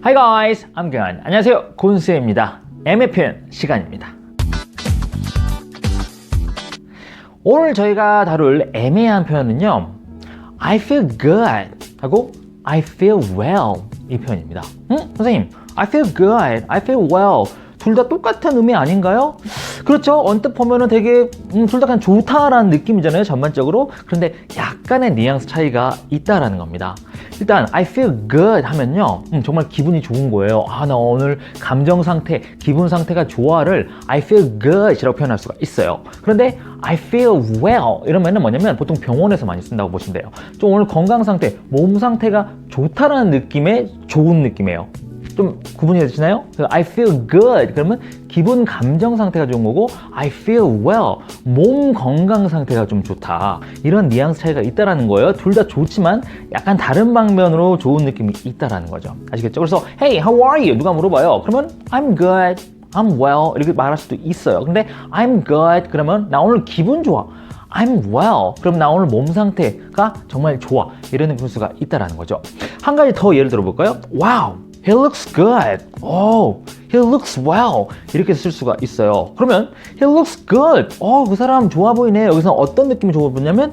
Hi guys, I'm Gun. 안녕하세요, 곤스입니다. 애매 표현 시간입니다. 오늘 저희가 다룰 애매한 표현은요, I feel good 하고 I feel well 이 표현입니다. 선생님, I feel good, I feel well 둘 다 똑같은 의미 아닌가요? 그렇죠. 언뜻 보면은 되게 둘 다 그냥 좋다라는 느낌이잖아요, 전반적으로. 그런데 약간의 뉘앙스 차이가 있다라는 겁니다. 일단 I feel good 하면요, 정말 기분이 좋은 거예요. 나 오늘 감정 상태, 기분 상태가 좋아를 I feel good 이라고 표현할 수가 있어요. 그런데 I feel well 이러면은 뭐냐면 보통 병원에서 많이 쓴다고 보시면 돼요. 좀 오늘 건강 상태, 몸 상태가 좋다라는 느낌의 좋은 느낌이에요. 좀 구분이 되시나요? I feel good 그러면 기분 감정 상태가 좋은 거고 I feel well 몸 건강 상태가 좀 좋다, 이런 뉘앙스 차이가 있다라는 거예요. 둘 다 좋지만 약간 다른 방면으로 좋은 느낌이 있다라는 거죠. 아시겠죠? 그래서 Hey, how are you? 누가 물어봐요. 그러면 I'm good, I'm well 이렇게 말할 수도 있어요. 근데 I'm good 그러면 나 오늘 기분 좋아, I'm well 그럼 나 오늘 몸 상태가 정말 좋아, 이런 느낌일 수가 있다라는 거죠. 한 가지 더 예를 들어볼까요? Wow, he looks good. Oh, he looks well. 이렇게 쓸 수가 있어요. 그러면 he looks good. 그 사람 좋아 보이네. 여기서 어떤 느낌이 좋아 보이냐면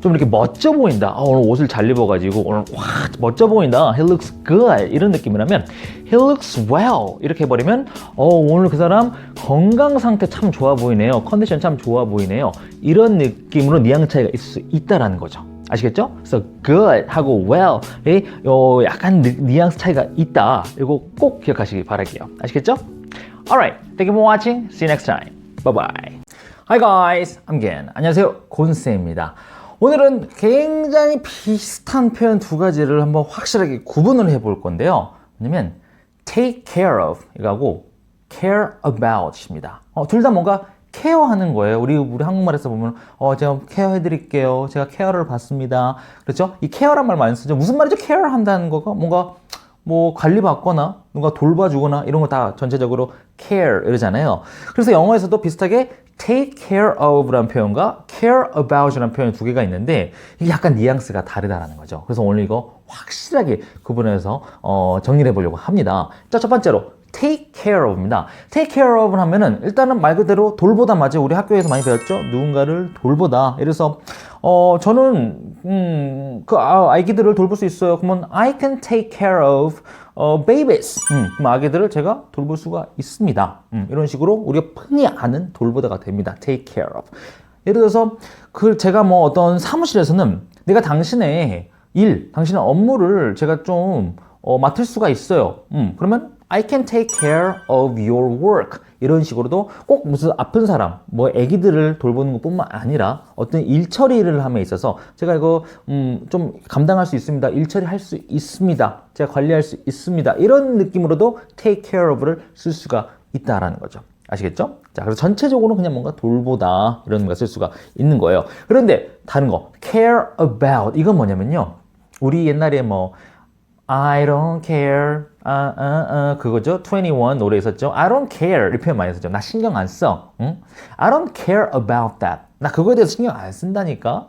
좀 이렇게 멋져 보인다. 오늘 옷을 잘 입어가지고 오늘 와 멋져 보인다. He looks good. 이런 느낌이라면 he looks well. 이렇게 해버리면 오늘 그 사람 건강 상태 참 좋아 보이네요. 컨디션 참 좋아 보이네요. 이런 느낌으로 뉘앙스 차이가 있을 수 있다라는 거죠. 아시겠죠? 그래서 good 하고 well이 약간 뉘앙스 차이가 있다. 이거 꼭 기억하시기 바랄게요. 아시겠죠? Alright, thank you for watching. See you next time. Bye bye. Hi guys, I'm Gen. 안녕하세요, 곤쌤입니다. 오늘은 굉장히 비슷한 표현 두 가지를 한번 확실하게 구분을 해볼 건데요. 뭐냐면 take care of 이거하고 care about입니다. 둘 다 뭔가 케어하는 거예요. 우리 한국말에서 보면 제가 케어해 드릴게요. 제가 케어를 받습니다. 그렇죠? 이 케어란 말 많이 쓰죠. 무슨 말이죠? 케어한다는 거가 뭔가 뭐 관리받거나 누가 돌봐주거나 이런 거 다 전체적으로 care 이러잖아요. 그래서 영어에서도 비슷하게 take care of라는 표현과 care about이라는 표현 두 개가 있는데 이게 약간 뉘앙스가 다르다는 거죠. 그래서 오늘 이거 확실하게 구분해서 정리해 보려고 합니다. 자, 첫 번째로 take care of입니다. take care of 하면은 일단은 말 그대로 돌보다 맞아요. 우리 학교에서 많이 배웠죠? 누군가를 돌보다. 이래서 저는 그 아기들을 돌볼 수 있어요. 그러면 I can take care of babies. 그럼 아기들을 제가 돌볼 수가 있습니다. 이런 식으로 우리가 흔히 아는 돌보다가 됩니다. take care of. 예를 들어서 제가 뭐 어떤 사무실에서는 내가 당신의 당신의 업무를 제가 좀 맡을 수가 있어요. 그러면 I can take care of your work. 이런 식으로도 꼭 무슨 아픈 사람, 뭐 아기들을 돌보는 것뿐만 아니라 어떤 일 처리를 함에 있어서 제가 이거 좀 감당할 수 있습니다. 일 처리할 수 있습니다. 제가 관리할 수 있습니다. 이런 느낌으로도 take care of를 쓸 수가 있다라는 거죠. 아시겠죠? 자, 그래서 전체적으로 그냥 뭔가 돌보다 이런 거 쓸 수가 있는 거예요. 그런데 다른 거, care about 이건 뭐냐면요. 우리 옛날에 뭐 I don't care 그거죠. 21 노래 있었죠. I don't care 이 표현 많이 쓰죠. 나 신경 안 써. I don't care about that. 나 그거에 대해서 신경 안 쓴다니까.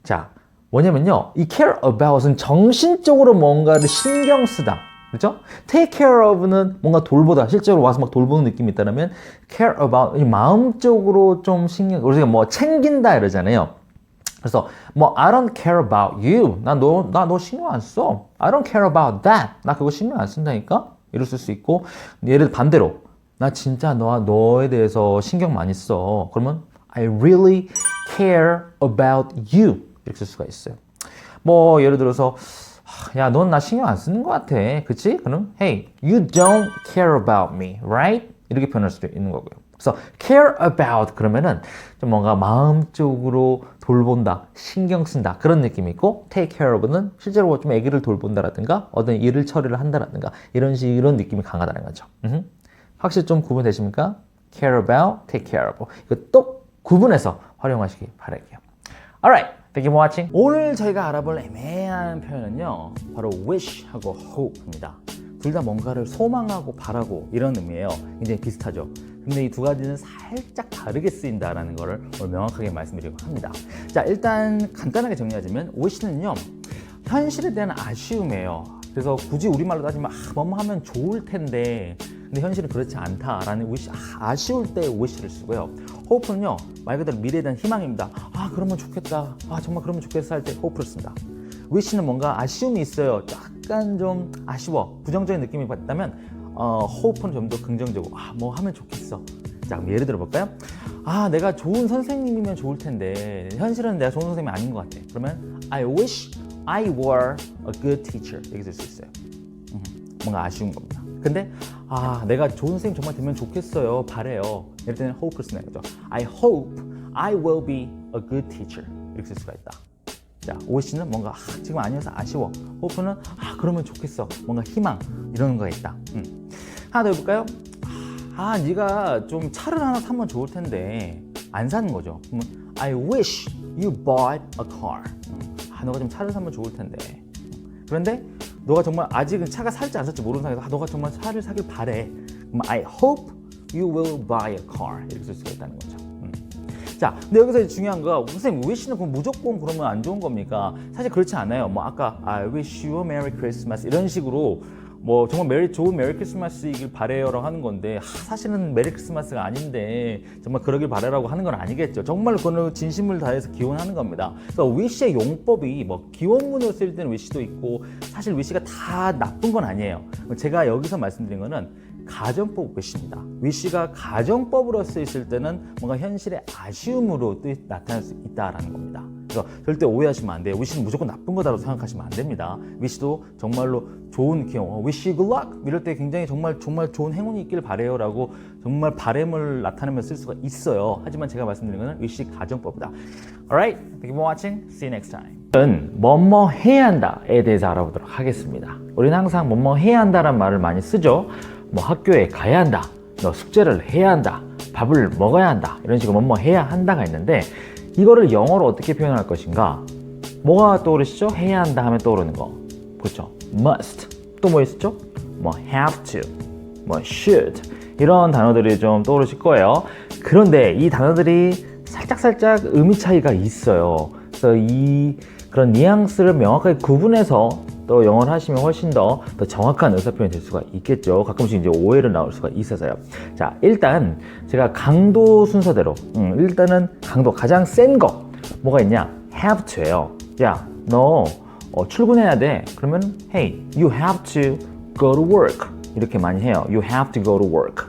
자, 뭐냐면요. 이 care about은 정신적으로 뭔가를 신경 쓰다. 그렇죠? take care of는 뭔가 돌보다, 실제로 와서 막 돌보는 느낌이 있다면 care about 마음적으로 좀 우리가 뭐 챙긴다 이러잖아요. 그래서 뭐 I don't care about you. 나 너 신경 안 써. I don't care about that. 나 그거 신경 안 쓴다니까. 이럴 수 있고, 예를 반대로 나 진짜 너에 대해서 신경 많이 써. 그러면 I really care about you. 이렇게 쓸 수가 있어요. 뭐 예를 들어서 야, 넌 나 신경 안 쓰는 것 같아. 그치? 그럼 Hey, you don't care about me, right? 이렇게 표현할 수도 있는 거고요. 그래서 care about 그러면은 좀 뭔가 마음적으로 돌본다, 신경 쓴다 그런 느낌이 있고, take care of는 실제로 좀 아기를 돌본다라든가 어떤 일을 처리를 한다라든가 이런 느낌이 강하다는 거죠. 확실히 좀 구분되십니까? care about, take care of. 이거 또 구분해서 활용하시기 바랄게요. Alright, thank you for watching. 오늘 저희가 알아볼 애매한 표현은요, 바로 wish하고 hope입니다. 둘 다 뭔가를 소망하고 바라고 이런 의미예요. 굉장히 비슷하죠. 근데 이 두 가지는 살짝 다르게 쓰인다라는 거를 오늘 명확하게 말씀드리려고 합니다. 자, 일단 간단하게 정리하자면 wish는요, 현실에 대한 아쉬움이에요. 그래서 굳이 우리말로 따지면 뭐뭐 하면 좋을 텐데 근데 현실은 그렇지 않다라는 wish, 아쉬울 때 wish를 쓰고요. hope는요 말 그대로 미래에 대한 희망입니다. 그러면 좋겠다. 정말 그러면 좋겠어 할 때 hope를 씁니다. wish는 뭔가 아쉬움이 있어요. 약간 좀 아쉬워. 부정적인 느낌이 받다면 hope는 좀 더 긍정적으로 뭐 하면 좋겠어. 자, 그럼 예를 들어 볼까요? 내가 좋은 선생님이면 좋을 텐데 현실은 내가 좋은 선생님이 아닌 것 같아. 그러면 I wish I were a good teacher 이렇게 쓸 수 있어요. 뭔가 아쉬운 겁니다. 근데 내가 좋은 선생님 정말 되면 좋겠어요. 바래요. 이럴 때는 hope를 쓰는 거죠. I hope I will be a good teacher 이렇게 쓸 수가 있다. 자, wish는 뭔가 지금 아니어서 아쉬워. hope는 그러면 좋겠어. 뭔가 희망 이런 거가 있다. 하나 더 해볼까요? 네가 좀 차를 하나 사면 좋을 텐데 안 사는 거죠. 그러면 I wish you bought a car. 너가 좀 차를 사면 좋을 텐데. 그런데 너가 정말 아직은 차가 살지 안 살지 모르는 상황에서 너가 정말 차를 사길 바래. 그럼 I hope you will buy a car 이렇게 쓸 수가 있다는 거죠. 자, 근데 여기서 중요한 거 선생님 wish는 그럼 무조건 그러면 안 좋은 겁니까? 사실 그렇지 않아요. 아까 I wish you a merry Christmas 이런 식으로 정말 좋은 메리 크리스마스이길 바래요라고 하는 건데 사실은 메리 크리스마스가 아닌데 정말 그러길 바래라고 하는 건 아니겠죠. 정말 그거는 진심을 다해서 기원하는 겁니다. 그래서 wish의 용법이 기원문으로 쓰일 때는 wish도 있고 사실 wish가 다 나쁜 건 아니에요. 제가 여기서 말씀드린 거는 가정법 wish입니다. wish가 가정법으로 쓰였을 때는 뭔가 현실의 아쉬움으로 나타날 수 있다라는 겁니다. 그래서 절대 오해하시면 안 돼요. wish는 무조건 나쁜 거다라고 생각하시면 안 됩니다. wish도 정말로 좋은 기원, wish you good luck 이럴 때 굉장히 정말 좋은 행운이 있길 바래요라고 정말 바램을 나타내며 쓸 수가 있어요. 하지만 제가 말씀드린 거는 wish 가정법이다. Alright, thank you for watching. See you next time. 뭐뭐 해야 한다에 대해서 알아보도록 하겠습니다. 우리는 항상 뭐뭐 해야 한다라는 말을 많이 쓰죠. 학교에 가야 한다, 너 숙제를 해야 한다, 밥을 먹어야 한다 이런 식으로 뭐뭐 해야 한다가 있는데 이거를 영어로 어떻게 표현할 것인가? 뭐가 떠오르시죠? 해야 한다 하면 떠오르는 거 그렇죠? must 또 뭐 있었죠? have to, should 이런 단어들이 좀 떠오르실 거예요. 그런데 이 단어들이 살짝 의미 차이가 있어요. 그래서 그런 뉘앙스를 명확하게 구분해서 또 영어를 하시면 훨씬 더 정확한 의사표현이 될 수가 있겠죠. 가끔씩 이제 오해를 나올 수가 있어서요. 자, 일단 제가 강도 순서대로 일단은 강도 가장 센 거 뭐가 있냐? have to예요. 야, 너 출근해야 돼. 그러면 hey, you have to go to work 이렇게 많이 해요. You have to go to work.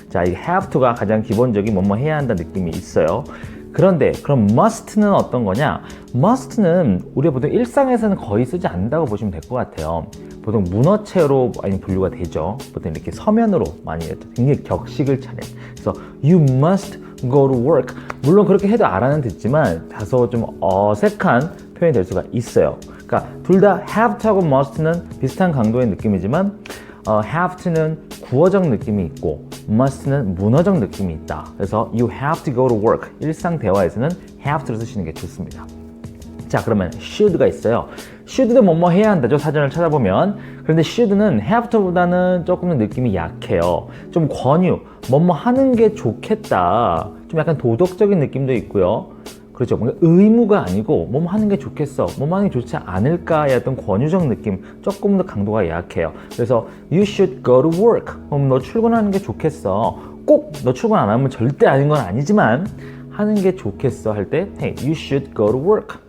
자, 이 have to가 가장 기본적인 뭐뭐 해야 한다는 느낌이 있어요. 그런데 그럼 must는 어떤 거냐? must는 우리가 보통 일상에서는 거의 쓰지 않는다고 보시면 될 것 같아요. 보통 문어체로 많이 분류가 되죠. 보통 이렇게 서면으로 많이 굉장히 격식을 차린. 그래서 you must go to work. 물론 그렇게 해도 알아는 듣지만 다소 좀 어색한 표현이 될 수가 있어요. 그러니까 둘 다 have to하고 must는 비슷한 강도의 느낌이지만 have to는 구어적 느낌이 있고 must는 문어적 느낌이 있다. 그래서 you have to go to work. 일상 대화에서는 have to를 쓰시는 게 좋습니다. 자, 그러면 should가 있어요. should도 뭐뭐 해야 한다죠. 사전을 찾아보면. 그런데 should는 have to보다는 조금 더 느낌이 약해요. 좀 권유, 뭐뭐 하는 게 좋겠다. 좀 약간 도덕적인 느낌도 있고요. 그렇죠. 뭔가 의무가 아니고 뭐뭐 하는 게 좋겠어, 뭐뭐 하는 게 좋지 않을까의 어떤 권유적 느낌, 조금 더 강도가 약해요. 그래서 you should go to work. 너 출근하는 게 좋겠어. 꼭 너 출근 안 하면 절대 아닌 건 아니지만 하는 게 좋겠어 할 때 hey, you should go to work.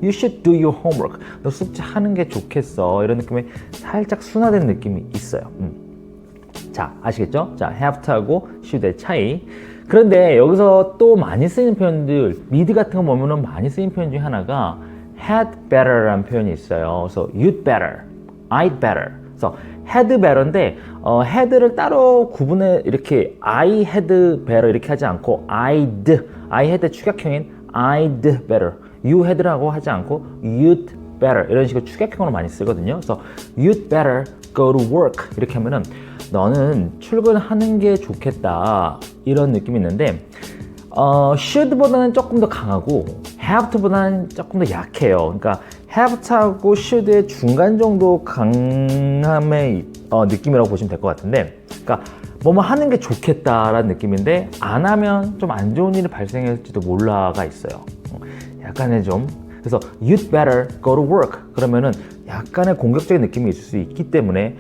You should do your homework. 너 숙제 하는 게 좋겠어. 이런 느낌의 살짝 순화된 느낌이 있어요. 자, 아시겠죠? 자, have to하고 should의 차이. 그런데 여기서 또 많이 쓰이는 표현들, 미드 같은 거 보면은 많이 쓰이는 표현 중에 하나가 had better라는 표현이 있어요. 그래서 you'd better, I'd better. 그래서 had better인데 had를 따로 구분해 이렇게 I had better 이렇게 하지 않고 I had 축약형인 I'd better, you had라고 하지 않고 you'd better 이런 식으로 축약형으로 많이 쓰거든요. 그래서 you'd better go to work 이렇게 하면은 너는 출근하는 게 좋겠다 이런 느낌이 있는데 should보다는 조금 더 강하고 have to보다는 조금 더 약해요. 그러니까 have to하고 should의 중간 정도 강함의 느낌이라고 보시면 될 것 같은데, 그러니까 뭐뭐 하는 게 좋겠다라는 느낌인데 안 하면 좀 안 좋은 일이 발생할지도 몰라가 있어요. 약간의 좀, 그래서 you'd better go to work 그러면은 약간의 공격적인 느낌이 있을 수 있기 때문에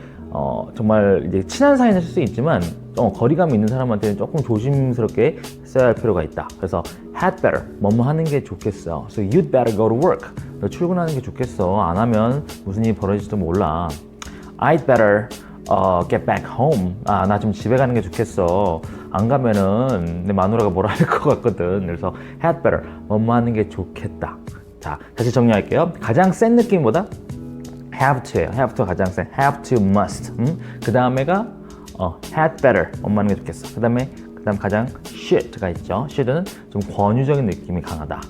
정말 이제 친한 사이는 쓸 수 있지만 거리감이 있는 사람한테는 조금 조심스럽게 써야 할 필요가 있다. 그래서 had better 뭐뭐 하는 게 좋겠어. So you'd better go to work. 너 출근하는 게 좋겠어. 안 하면 무슨 일이 벌어질지도 몰라. I'd better get back home. 나 좀 집에 가는 게 좋겠어. 안 가면은 내 마누라가 뭐라 할 것 같거든. 그래서 had better 뭐뭐 하는 게 좋겠다. 자, 다시 정리할게요. 가장 센 느낌보다 have to예요. have to 가장 센. have to, must. 그 다음에가 had better 뭐뭐 하는 게 좋겠어. 그 다음 가장 should가 있죠. should는 좀 권유적인 느낌이 강하다.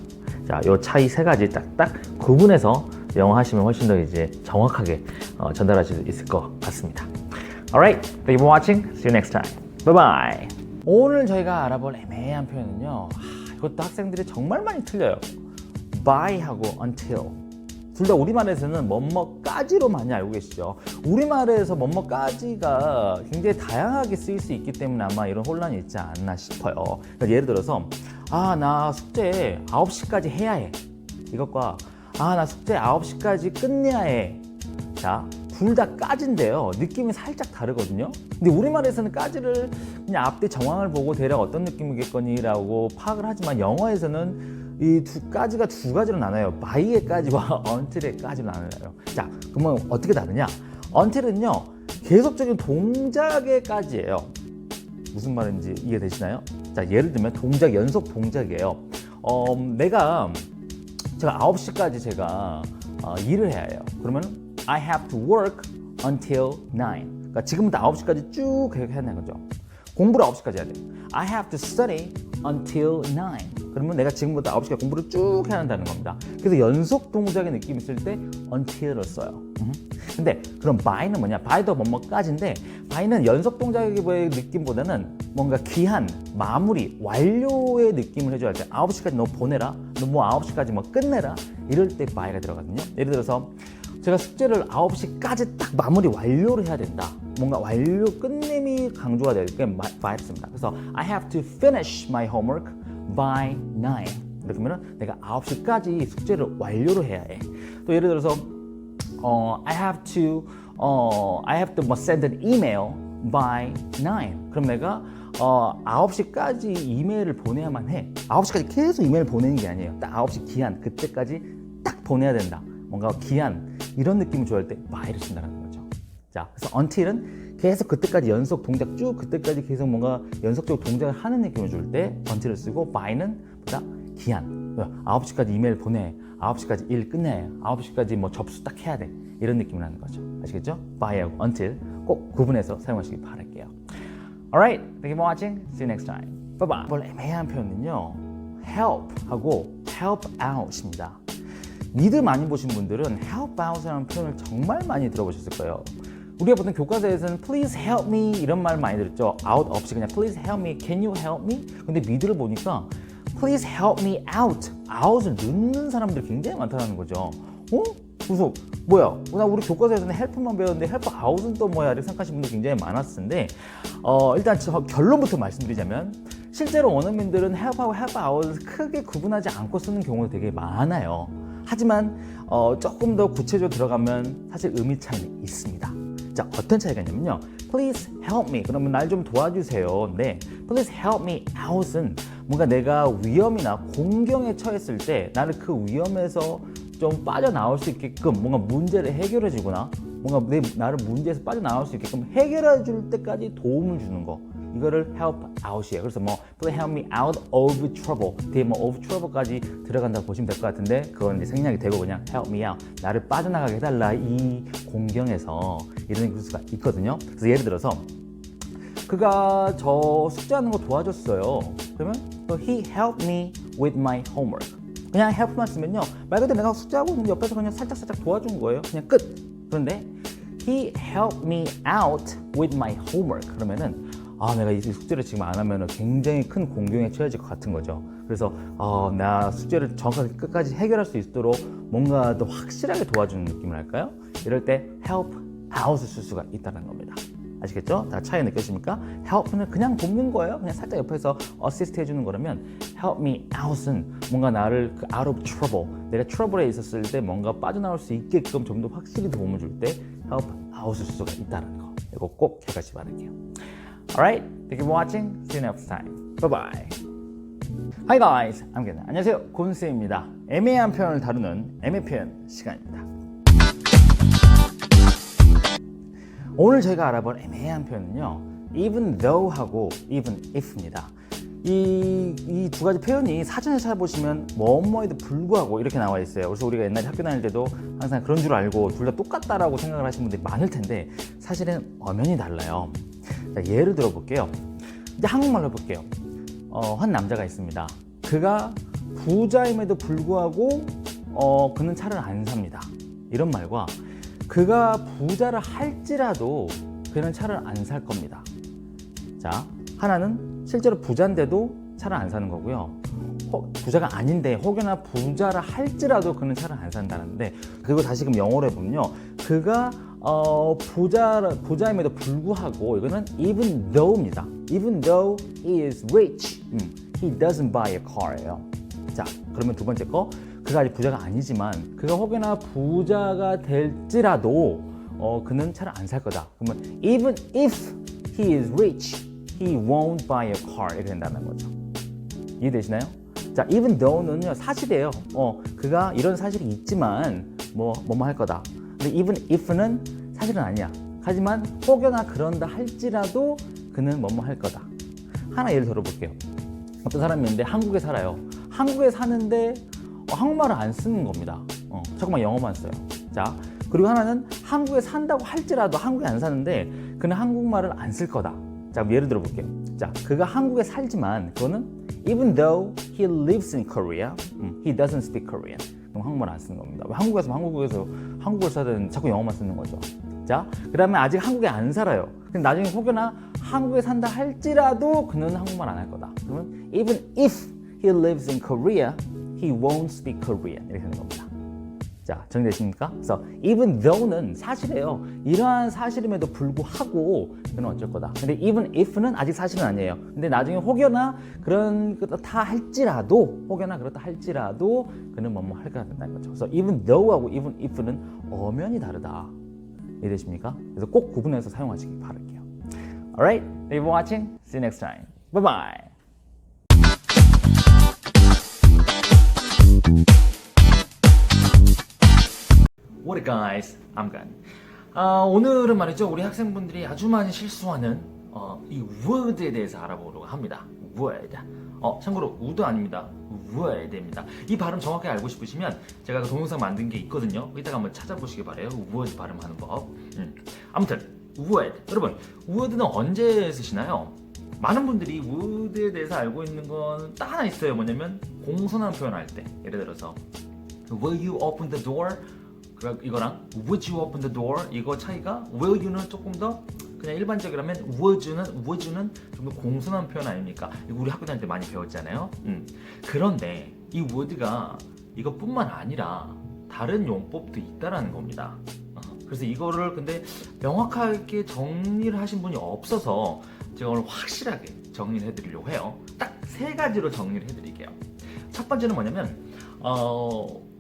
자, 요 차이 세 가지 딱 구분해서 영어 하시면 훨씬 더 이제 정확하게 전달하실 수 있을 것 같습니다. Alright, thank you for watching. See you next time. Bye bye. 오늘 저희가 알아볼 애매한 표현은요. 이것도 학생들이 정말 많이 틀려요. by하고 until. 둘 다 우리말에서는 뭐뭐까지로 많이 알고 계시죠. 우리말에서 뭐뭐까지가 굉장히 다양하게 쓰일 수 있기 때문에 아마 이런 혼란이 있지 않나 싶어요. 그러니까 예를 들어서 나 숙제 9시까지 해야 해. 이것과 나 숙제 9시까지 끝내야 해. 자, 둘 다 까지인데요. 느낌이 살짝 다르거든요. 근데 우리말에서는 까지를 그냥 앞뒤 정황을 보고 대략 어떤 느낌이겠거니라고 파악을 하지만 영어에서는 이 두 가지가 두 가지로 나눠요. by의 까지와 until의 까지로 나눠요. 자, 그러면 어떻게 다르냐? until은요, 계속적인 동작의 까지예요. 무슨 말인지 이해되시나요? 자, 예를 들면 동작, 연속 동작이에요. 제가 9시까지 제가 일을 해야 해요. 그러면 I have to work until 9. 그러니까 지금부터 9시까지 쭉 계획해야 되는 거죠. 공부를 9시까지 해야 돼. I have to study until 9. 그러면 내가 지금부터 9시까지 공부를 쭉 해야 한다는 겁니다. 그래서 연속 동작의 느낌이 있을 때 until을 써요. 근데 그럼 by는 뭐냐? by도 뭐뭐까지인데 by는 연속 동작의 느낌보다는 뭔가 기한, 마무리, 완료의 느낌을 해줘야 돼. 9시까지 너 보내라. 너 뭐 9시까지 뭐 끝내라. 이럴 때 by가 들어가거든요. 예를 들어서 제가 숙제를 9시까지 딱 마무리 완료를 해야 된다. 뭔가 완료 끝냄이 강조가 될 때 by를 씁니다. 그래서 I have to finish my homework by 9. 이렇게 하면 내가 9시까지 숙제를 완료를 해야 해. 또 예를 들어서 I have to send an email by 9. 그럼 내가 9시까지 이메일을 보내야만 해. 9시까지 계속 이메일 보내는 게 아니에요. 딱 9시 기한, 그때까지 딱 보내야 된다. 뭔가 기한, 이런 느낌을 좋아할 때 by를 쓴다는 거죠. 자, 그래서 until은 계속 그때까지 연속 동작 쭉 그때까지 계속 뭔가 연속적으로 동작을 하는 느낌을 줄 때 until을 쓰고 by는 보다 기한. 9시까지 이메일 보내. 9시까지 일 끝내. 9시까지 뭐 접수 딱 해야 돼. 이런 느낌을 하는 거죠. 아시겠죠? by하고 until 꼭 구분해서 사용하시기 바랄게요. Alright, thank you for watching. See you next time. Bye bye. 이번 애매한 표현은요, help하고 help out입니다. 미드 많이 보신 분들은 help out이라는 표현을 정말 많이 들어보셨을 거예요. 우리가 보통 교과서에서는 please help me 이런 말 많이 들었죠. out 없이 그냥 please help me, can you help me? 근데 미드를 보니까 please help me out, out을 넣는 사람들이 굉장히 많다는 거죠. 그래서 뭐야? 나 우리 교과서에서는 help만 배웠는데 help out은 또 뭐야? 이렇게 생각하시는 분들 굉장히 많았을 텐데 일단 결론부터 말씀드리자면 실제로 원어민들은 help하고 help out을 크게 구분하지 않고 쓰는 경우가 되게 많아요. 하지만 조금 더 구체적으로 들어가면 사실 의미 차이는 있습니다. 자, 어떤 차이가 있냐면요. Please help me. 그러면 날 좀 도와주세요. 네, Please help me out은 뭔가 내가 위험이나 공경에 처했을 때 나를 그 위험에서 좀 빠져나올 수 있게끔 뭔가 문제를 해결해 주거나 뭔가 나를 문제에서 빠져나올 수 있게끔 해결해 줄 때까지 도움을 주는 거. 이거를 help out이에요. 그래서 뭐 please help me out of trouble. 뒤에 뭐 of trouble까지 들어간다고 보시면 될 것 같은데 그건 이제 생략이 되고 그냥 help me out. 나를 빠져나가게 해달라 이 공경에서 이런 구수가 있거든요. 그래서 예를 들어서 그가 저 숙제하는 거 도와줬어요. 그러면 he helped me with my homework. 그냥 help만 쓰면요. 말 그대로 내가 숙제하고 있는데 옆에서 그냥 살짝 도와준 거예요. 그냥 끝. 그런데 he helped me out with my homework. 그러면은 내가 이 숙제를 지금 안 하면 굉장히 큰 공경에 처해질 것 같은 거죠. 그래서 나 숙제를 정확하게 끝까지 해결할 수 있도록 뭔가 더 확실하게 도와주는 느낌을 할까요? 이럴 때 help out을 쓸 수가 있다는 겁니다. 아시겠죠? 다 차이 느껴집니까? help는 그냥 돕는 거예요. 그냥 살짝 옆에서 어시스트 해주는 거라면 help me out은 뭔가 나를 그 out of trouble, 내가 트러블에 있었을 때 뭔가 빠져나올 수 있게끔 좀 더 확실히 도움을 줄 때 help out일 수가 있다는 거. 이거 꼭 기억하시기 바랄게요. Alright, thank you for watching. See you next time. Bye bye. Hi guys, I'm Ken. 안녕하세요, 곤쌤입니다. 애매한 표현을 다루는 애매 표현 시간입니다. 오늘 저희가 알아볼 애매한 표현은요, even though 하고 even if입니다. 이 두 가지 표현이 사전에 찾아보시면 뭐뭐에도 불구하고 이렇게 나와 있어요. 그래서 우리가 옛날에 학교 다닐 때도 항상 그런 줄 알고 둘 다 똑같다라고 생각을 하시는 분들이 많을 텐데 사실은 엄연히 달라요. 자, 예를 들어 볼게요. 이제 한국말로 해볼게요. 한 남자가 있습니다. 그가 부자임에도 불구하고 그는 차를 안 삽니다. 이런 말과 그가 부자를 할지라도 그는 차를 안 살 겁니다. 자, 하나는 실제로 부자인데도 차를 안 사는 거고요. 부자가 아닌데 혹여나 부자를 할지라도 그는 차를 안 산다는데, 그리고 다시금 영어로 해보면요, 그가 부자임에도 불구하고, 이거는 even though입니다. Even though he is rich, he doesn't buy a car예요. 자, 그러면 두 번째 거, 그가 아직 부자가 아니지만 그가 혹여나 부자가 될지라도 그는 차를 안 살 거다. 그러면 even if he is rich, he won't buy a car 이렇게 된다는 거죠. 이해되시나요? 자, even though는요 사실이에요. 그가 이런 사실이 있지만 뭐뭐 할 거다. 근데 even if는 사실은 아니야. 하지만 혹여나 그런다 할지라도 그는 뭐뭐 할 거다. 하나 예를 들어볼게요. 어떤 사람이 있는데 한국에 살아요. 한국에 사는데 한국말을 안 쓰는 겁니다. 자꾸만 영어만 써요. 자, 그리고 하나는 한국에 산다고 할지라도 한국에 안 사는데 그는 한국말을 안 쓸 거다. 자, 그럼 예를 들어 볼게요. 자, 그가 한국에 살지만 그거는 even though he lives in Korea, he doesn't speak Korean. 그럼 한국말 안 쓰는 겁니다. 왜 한국에서 한국을 사든 자꾸 영어만 쓰는 거죠. 자, 그 다음에 아직 한국에 안 살아요. 근데 나중에 혹여나 한국에 산다 할지라도 그는 한국말 안 할 거다. 그러면 even if he lives in Korea, he won't speak Korean. 이렇게 되는 겁니다. 자, 정리되십니까? 그래서 even though는 사실이에요. 이러한 사실임에도 불구하고 그는 어쩔 거다. 근데 even if는 아직 사실은 아니에요. 근데 나중에 혹여나 그렇다 할지라도 그는 뭐뭐 할 거다 된다는 거죠. 그래서 even though하고 even if는 엄연히 다르다. 이해되십니까? 그래서 꼭 구분해서 사용하시기 바랄게요. Alright, thank you for watching. See you next time. Bye bye. What up guys, I'm Gun. 오늘은 말이죠, 우리 학생분들이 아주 많이 실수하는 이 word에 대해서 알아보려고 합니다. word. 참고로 would 아닙니다. word입니다. 이 발음 정확하게 알고 싶으시면 제가 그 동영상 만든 게 있거든요. 이따가 한번 찾아보시기 바래요. word 발음하는 법. 아무튼 word. 여러분, word는 언제 쓰시나요? 많은 분들이 word에 대해서 알고 있는 건 딱 하나 있어요. 뭐냐면 공손한 표현할 때. 예를 들어서 Will you open the door? 이거랑 would you open the door? 이거 차이가 will you는 조금 더 그냥 일반적이라면 would는 좀 더 공손한 표현 아닙니까? 이거 우리 학교 다닐 때 많이 배웠잖아요. 그런데 이 word가 이것뿐만 아니라 다른 용법도 있다라는 겁니다. 그래서 이거를 근데 명확하게 정리를 하신 분이 없어서 제가 오늘 확실하게 정리를 해드리려고 해요. 딱 세 가지로 정리를 해드릴게요. 첫 번째는 뭐냐면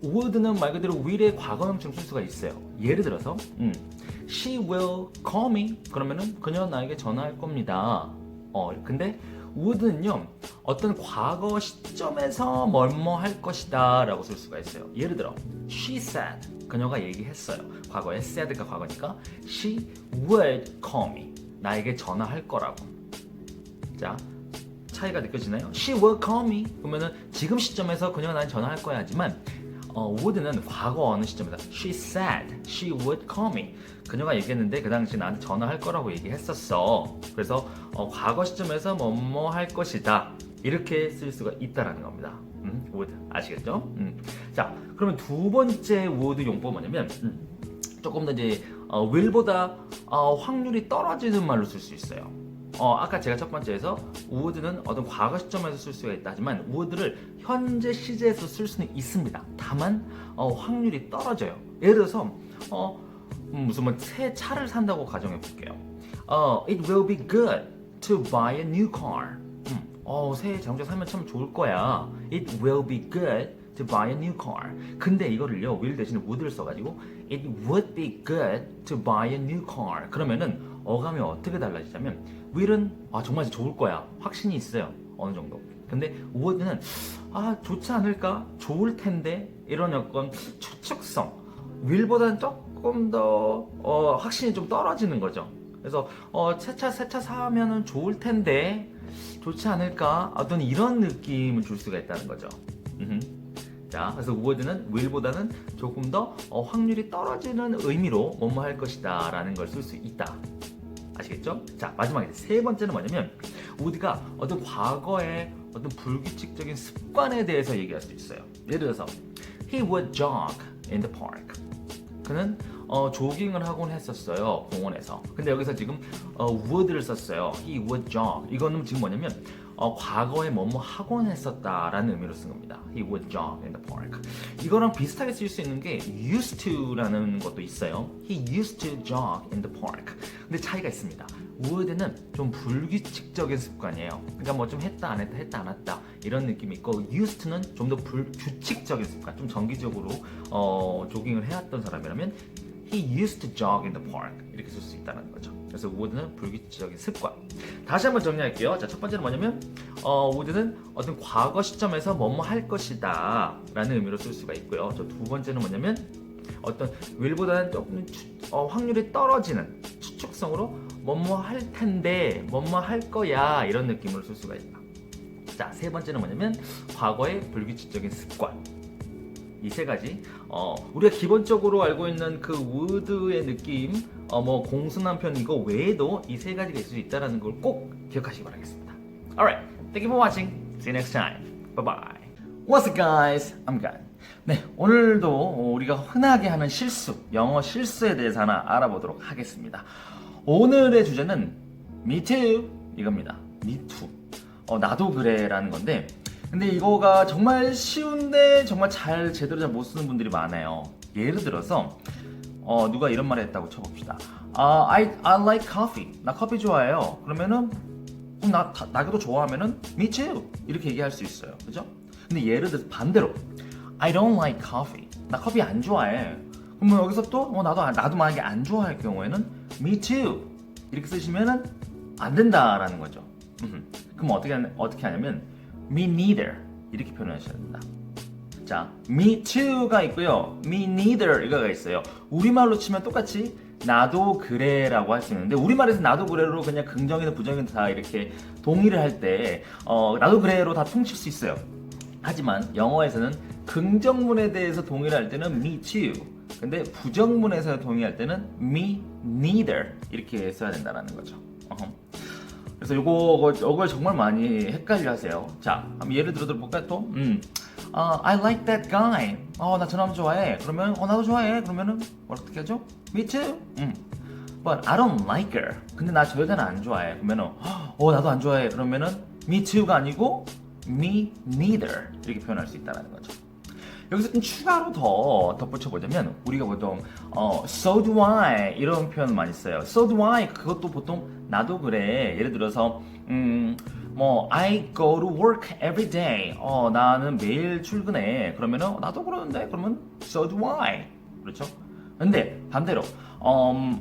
would는 말 그대로 will의 과거형처럼 쓸 수가 있어요. 예를 들어서 She will call me. 그러면은 그녀는 나에게 전화할 겁니다. 근데 would는요 어떤 과거 시점에서 뭐뭐 할 것이다 라고 쓸 수가 있어요. 예를 들어 She said. 그녀가 얘기했어요. 과거에 said가 과거니까 She would call me. 나에게 전화할 거라고. 자, 차이가 느껴지나요? She will call me. 그러면은 지금 시점에서 그녀가 나한테 전화할 거야 하지만 would는 과거 어느 시점이다. She said she would call me. 그녀가 얘기했는데 그 당시 나한테 전화할 거라고 얘기했었어. 그래서 과거 시점에서 뭐뭐 할 것이다. 이렇게 쓸 수가 있다라는 겁니다. would 아시겠죠? 자, 그러면 두 번째 would 용법 뭐냐면 조금 더 이제 will보다 확률이 떨어지는 말로 쓸 수 있어요. 아까 제가 첫 번째에서 would는 어떤 과거 시점에서 쓸 수가 있다 하지만 would를 현재 시제에서 쓸 수는 있습니다. 다만 확률이 떨어져요. 예를 들어서 무슨 새 차를 산다고 가정해 볼게요. It will be good to buy a new car. 새 자동차 사면 참 좋을 거야. It will be good to buy a new car. 근데 이거를요, will 대신에 would를 써가지고 It would be good to buy a new car. 그러면은 어감이 어떻게 달라지냐면 will은 정말 좋을 거야. 확신이 있어요. 어느 정도. 근데 would는 좋지 않을까? 좋을 텐데 이런 약간 추측성. will보다는 조금 더 확신이 좀 떨어지는 거죠. 그래서 새 차 사면은 좋을 텐데 좋지 않을까? 어떤 이런 느낌을 줄 수가 있다는 거죠. 자, 그래서 would는 will보다는 조금 더 확률이 떨어지는 의미로 뭐뭐 할 것이다 라는 걸 쓸 수 있다. 아시겠죠? 자, 마지막에 세 번째는 뭐냐면 would가 어떤 과거의 어떤 불규칙적인 습관에 대해서 얘기할 수 있어요. 예를 들어서 He would jog in the park. 그는 조깅을 하곤 했었어요, 공원에서. 근데 여기서 지금 would를 썼어요. He would jog. 이거는 지금 뭐냐면 과거에 뭐뭐 하곤 했었다라는 의미로 쓴 겁니다. He would jog in the park. 이거랑 비슷하게 쓸 수 있는 게 used to라는 것도 있어요. He used to jog in the park. 근데 차이가 있습니다. would는 좀 불규칙적인 습관이에요. 그러니까 뭐 좀 했다 안 했다 했다 안 했다 이런 느낌이 있고 used to는 좀 더 규칙적인 습관, 좀 정기적으로 조깅을 해왔던 사람이라면 He used to jog in the park 이렇게 쓸 수 있다는 거죠. 그래서 would는 불규칙적인 습관. 다시 한번 정리할게요. 자, 첫 번째는 뭐냐면 would는 어떤 과거 시점에서 뭐뭐 할 것이다 라는 의미로 쓸 수가 있고요. 저 두 번째는 뭐냐면 어떤 will보다는 조금 확률이 떨어지는 추측성으로 뭐뭐 할 텐데 뭐뭐 할 거야 이런 느낌으로 쓸 수가 있다. 자, 세 번째는 뭐냐면 과거의 불규칙적인 습관. 이 세 가지 우리가 기본적으로 알고 있는 그 would의 느낌 뭐 공순한 편 이거 외에도 이 세 가지가 있을 수 있다는 걸 꼭 기억하시기 바라겠습니다. Alright, thank you for watching. See you next time. Bye bye. What's up, guys? I'm Gan. 네, 오늘도 우리가 흔하게 하는 실수, 영어 실수에 대해서 하나 알아보도록 하겠습니다. 오늘의 주제는 Me too 이겁니다. Me too. 나도 그래라는 건데. 근데 이거가 정말 쉬운데 정말 제대로 잘 못 쓰는 분들이 많아요. 예를 들어서 누가 이런 말을 했다고 쳐봅시다. I like coffee. 나 커피 좋아해요. 그러면은 나도 좋아하면은 me too 이렇게 얘기할 수 있어요. 그죠? 근데 예를 들어서 반대로 I don't like coffee. 나 커피 안 좋아해. 그러면 여기서 또 나도 만약에 안 좋아할 경우에는 me too 이렇게 쓰시면은 안 된다라는 거죠. 그럼 어떻게 하냐면 me neither 이렇게 표현하셔야 됩니다. 자, me too가 있고요. me neither 이거가 있어요. 우리말로 치면 똑같이 나도 그래라고 할 수 있는데 우리말에서 나도 그래로 그냥 긍정이든 부정이든 다 이렇게 동의를 할 때 나도 그래로 다 통칠 수 있어요. 하지만 영어에서는 긍정문에 대해서 동의를 할 때는 me too. 근데 부정문에서 동의할 때는 me neither 이렇게 써야 된다는 거죠. 그래서 이걸 정말 많이 헷갈려 하세요. 자, 예를 들어볼까요 또? I like that guy. 나 저 남자 좋아해. 그러면 나도 좋아해. 그러면은 어떻게 하죠? Me too. But I don't like her. 근데 나 저 여자는 안 좋아해. 그러면은 나도 안 좋아해. 그러면은 me too가 아니고 me neither 이렇게 표현할 수 있다는 거죠. 여기서 좀 추가로 더 덧붙여보자면 우리가 보통 so do I 이런 표현 많이 써요. so do I 그것도 보통 나도 그래. 예를 들어서 I go to work every day. 나는 매일 출근해. 그러면은 나도 그러는데 그러면 so do I. 그렇죠? 근데 반대로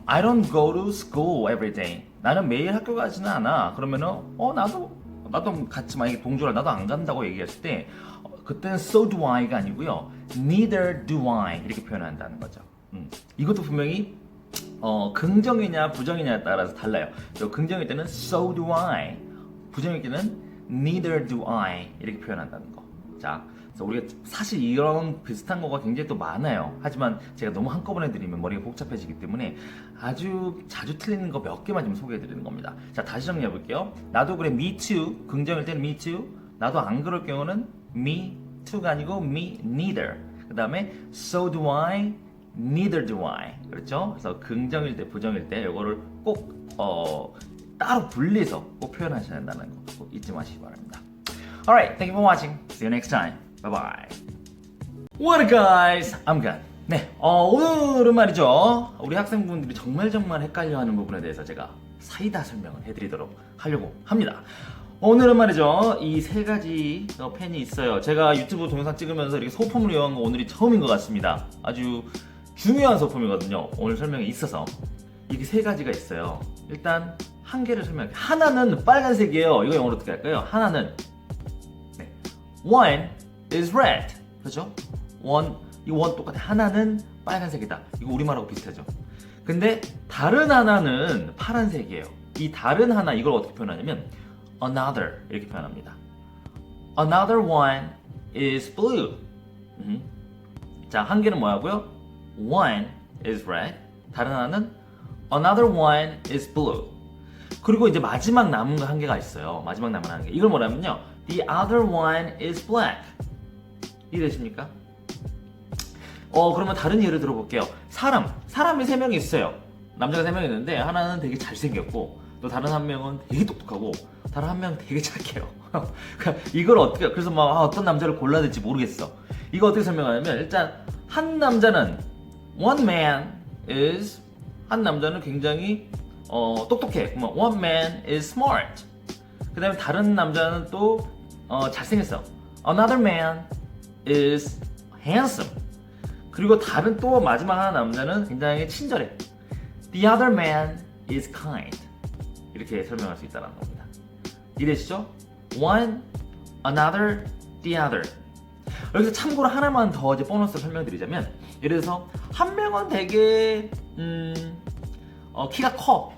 I don't go to school every day. 나는 매일 학교 가지는 않아. 그러면은 나도 같이 만약에 동조를 나도 안 간다고 얘기했을 때 그때는 so do I가 아니고요. neither do I 이렇게 표현한다는 거죠. 이것도 분명히 긍정이냐 부정이냐에 따라서 달라요. 긍정일 때는 so do I, 부정일 때는 neither do I 이렇게 표현한다는 거. 자, 그래서 우리가 사실 이런 비슷한 거가 굉장히 또 많아요. 하지만 제가 너무 한꺼번에 드리면 머리가 복잡해지기 때문에 아주 자주 틀리는 거 몇 개만 좀 소개해 드리는 겁니다. 자, 다시 정리해 볼게요. 나도 그래 me too, 긍정일 때는 me too, 나도 안 그럴 경우는 me too가 아니고 me neither. 그 다음에 so do I, neither do I. 그렇죠? 그래서 긍정일 때, 부정일 때 이거를 꼭 따로 분리해서 꼭 표현하셔야 된다는 거 꼭 잊지 마시기 바랍니다. Alright, thank you for watching. See you next time. Bye bye. What up, guys? I'm Gan. 네, 오늘은 말이죠. 우리 학생분들이 정말 헷갈려하는 부분에 대해서 제가 사이다 설명을 해드리도록 하려고 합니다. 오늘은 말이죠, 이 세 가지 펜이 있어요. 제가 유튜브 동영상 찍으면서 이렇게 소품을 이용한 거 오늘이 처음인 것 같습니다. 아주 중요한 소품이거든요. 오늘 설명에 있어서 이게 세 가지가 있어요. 일단 한 개를 설명할게요. 하나는 빨간색이에요. 이거 영어로 어떻게 할까요? 하나는 one is red. 그렇죠? 이 one 똑같아. 하나는 빨간색이다. 이거 우리말하고 비슷하죠. 근데 다른 하나는 파란색이에요. 이 다른 하나 이걸 어떻게 표현하냐면 another 이렇게 표현합니다. Another one is blue. 자, 한 개는 뭐라고요? One is red. 다른 하나는 another one is blue. 그리고 이제 마지막 남은 거 한 개가 있어요. 마지막 남은 한 개. 이걸 뭐라면요? The other one is black. 이해되십니까? 그러면 다른 예를 들어볼게요. 사람이 3명이 있어요. 남자가 3명 있는데 하나는 되게 잘생겼고 또 다른 한 명은 되게 똑똑하고 다른 한 명은 되게 착해요. 이걸 어떻게, 그래서 막 어떤 남자를 골라야 될지 모르겠어. 이거 어떻게 설명하냐면 일단 한 남자는 one man is, 한 남자는 굉장히 똑똑해. 그러면 one man is smart. 그 다음에 다른 남자는 또 잘생겼어. Another man is handsome. 그리고 다른 또 마지막 하나 남자는 굉장히 친절해. The other man is kind. 이렇게 설명할 수 있다는 겁니다. 이해되시죠? One, another, the other. 여기서 참고로 하나만 더 이제 보너스로 설명드리자면, 예를 들어서 한 명은 되게 키가 커.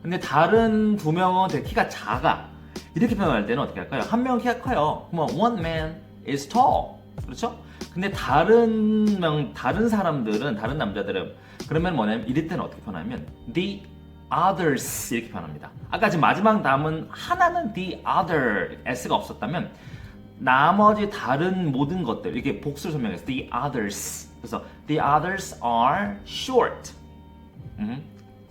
근데 다른 두 명은 되게 키가 작아. 이렇게 표현할 때는 어떻게 할까요? 한 명은 키가 커요. 그러면 one man is tall. 그렇죠? 근데 다른 사람들은, 다른 남자들은 그러면 뭐냐면 이럴 때는 어떻게 표현하면 the others 이렇게 표현합니다. 아까 지금 마지막 남은 하나는 the other s가 없었다면 나머지 다른 모든 것들 이렇게 복수를 설명해서 the others. 그래서 the others are short.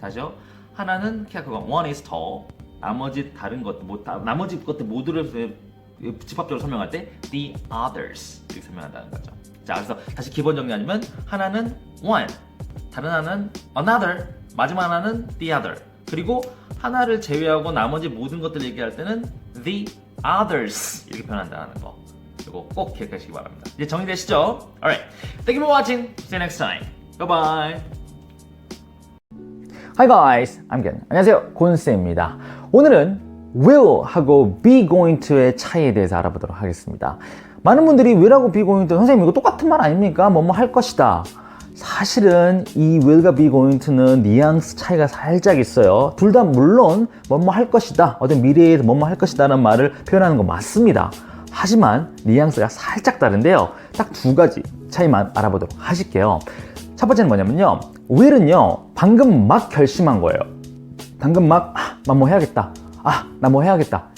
다시요. 하나는 키가 크고 one is tall. 나머지 다른 것들 나머지 것들 모두를 집합적으로 설명할 때 the others 이렇게 설명한다는 거죠. 자, 그래서 다시 기본 정리하면 하나는 one, 다른 하나는 another, 마지막 하나는 the other. 그리고 하나를 제외하고 나머지 모든 것들 얘기할 때는 the others 이렇게 표현한다는 거. 이거 꼭 기억하시기 바랍니다. 이제 정리되시죠? Alright, thank you for watching. See you next time. Bye bye. Hi guys, I'm Ken. 안녕하세요, 곤쌤입니다. 오늘은 will 하고 be going to의 차이에 대해서 알아보도록 하겠습니다. 많은 분들이 will하고 be going to, 선생님 이거 똑같은 말 아닙니까? 뭐뭐 할 것이다. 사실은 이 will과 be going to는 뉘앙스 차이가 살짝 있어요. 둘 다 물론 뭐뭐 할 것이다, 어떤 미래에서 뭐뭐 할 것이다 라는 말을 표현하는 거 맞습니다. 하지만 뉘앙스가 살짝 다른데요. 딱 두 가지 차이만 알아보도록 하실게요. 첫 번째는 뭐냐면요, will은요 방금 막 결심한 거예요. 방금 막 뭐 해야겠다, 나 뭐 해야겠다,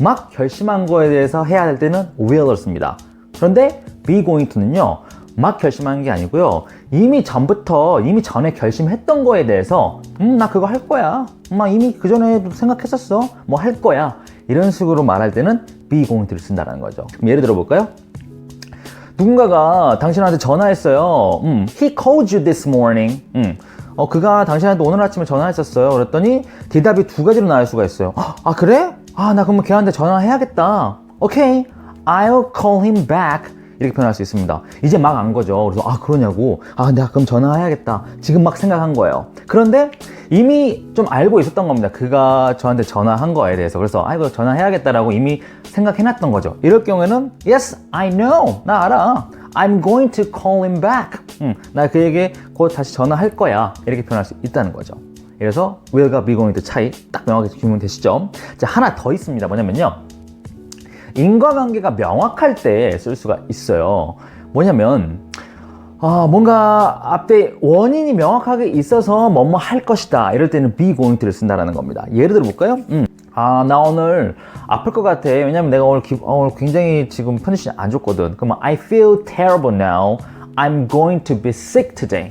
막 결심한 거에 대해서 해야 할 때는 will을 씁니다. 그런데 be going to는요 막 결심한 게 아니고요, 이미 전에 결심했던 거에 대해서 나 그거 할 거야, 이미 그 전에 생각했었어, 뭐 할 거야, 이런 식으로 말할 때는 be going to를 쓴다는 거죠. 그럼 예를 들어 볼까요? 누군가가 당신한테 전화했어요. He called you this morning. 그가 당신한테 오늘 아침에 전화했었어요. 그랬더니 대답이 두 가지로 나올 수가 있어요. 그래? 나 그러면 걔한테 전화해야겠다. Okay, I'll call him back. 이렇게 표현할 수 있습니다. 이제 막 안 거죠. 그래서 그러냐고. 내가 그럼 전화해야겠다. 지금 막 생각한 거예요. 그런데 이미 좀 알고 있었던 겁니다. 그가 저한테 전화한 거에 대해서. 그래서 이거 전화해야겠다라고 이미 생각해놨던 거죠. 이럴 경우에는 Yes, I know. 나 알아. I'm going to call him back. 나 그에게 곧 다시 전화할 거야. 이렇게 표현할 수 있다는 거죠. 그래서 will과 be going to 차이 딱 명확히 규명되시죠? 자, 하나 더 있습니다. 뭐냐면요, 인과관계가 명확할 때 쓸 수가 있어요. 뭐냐면 뭔가 앞에 원인이 명확하게 있어서 뭐뭐 할 것이다, 이럴 때는 be going to를 쓴다는 겁니다. 예를 들어 볼까요? 나 오늘 아플 것 같아. 왜냐면 내가 오늘 굉장히 지금 컨디션이 안 좋거든. 그러면 I feel terrible now. I'm going to be sick today.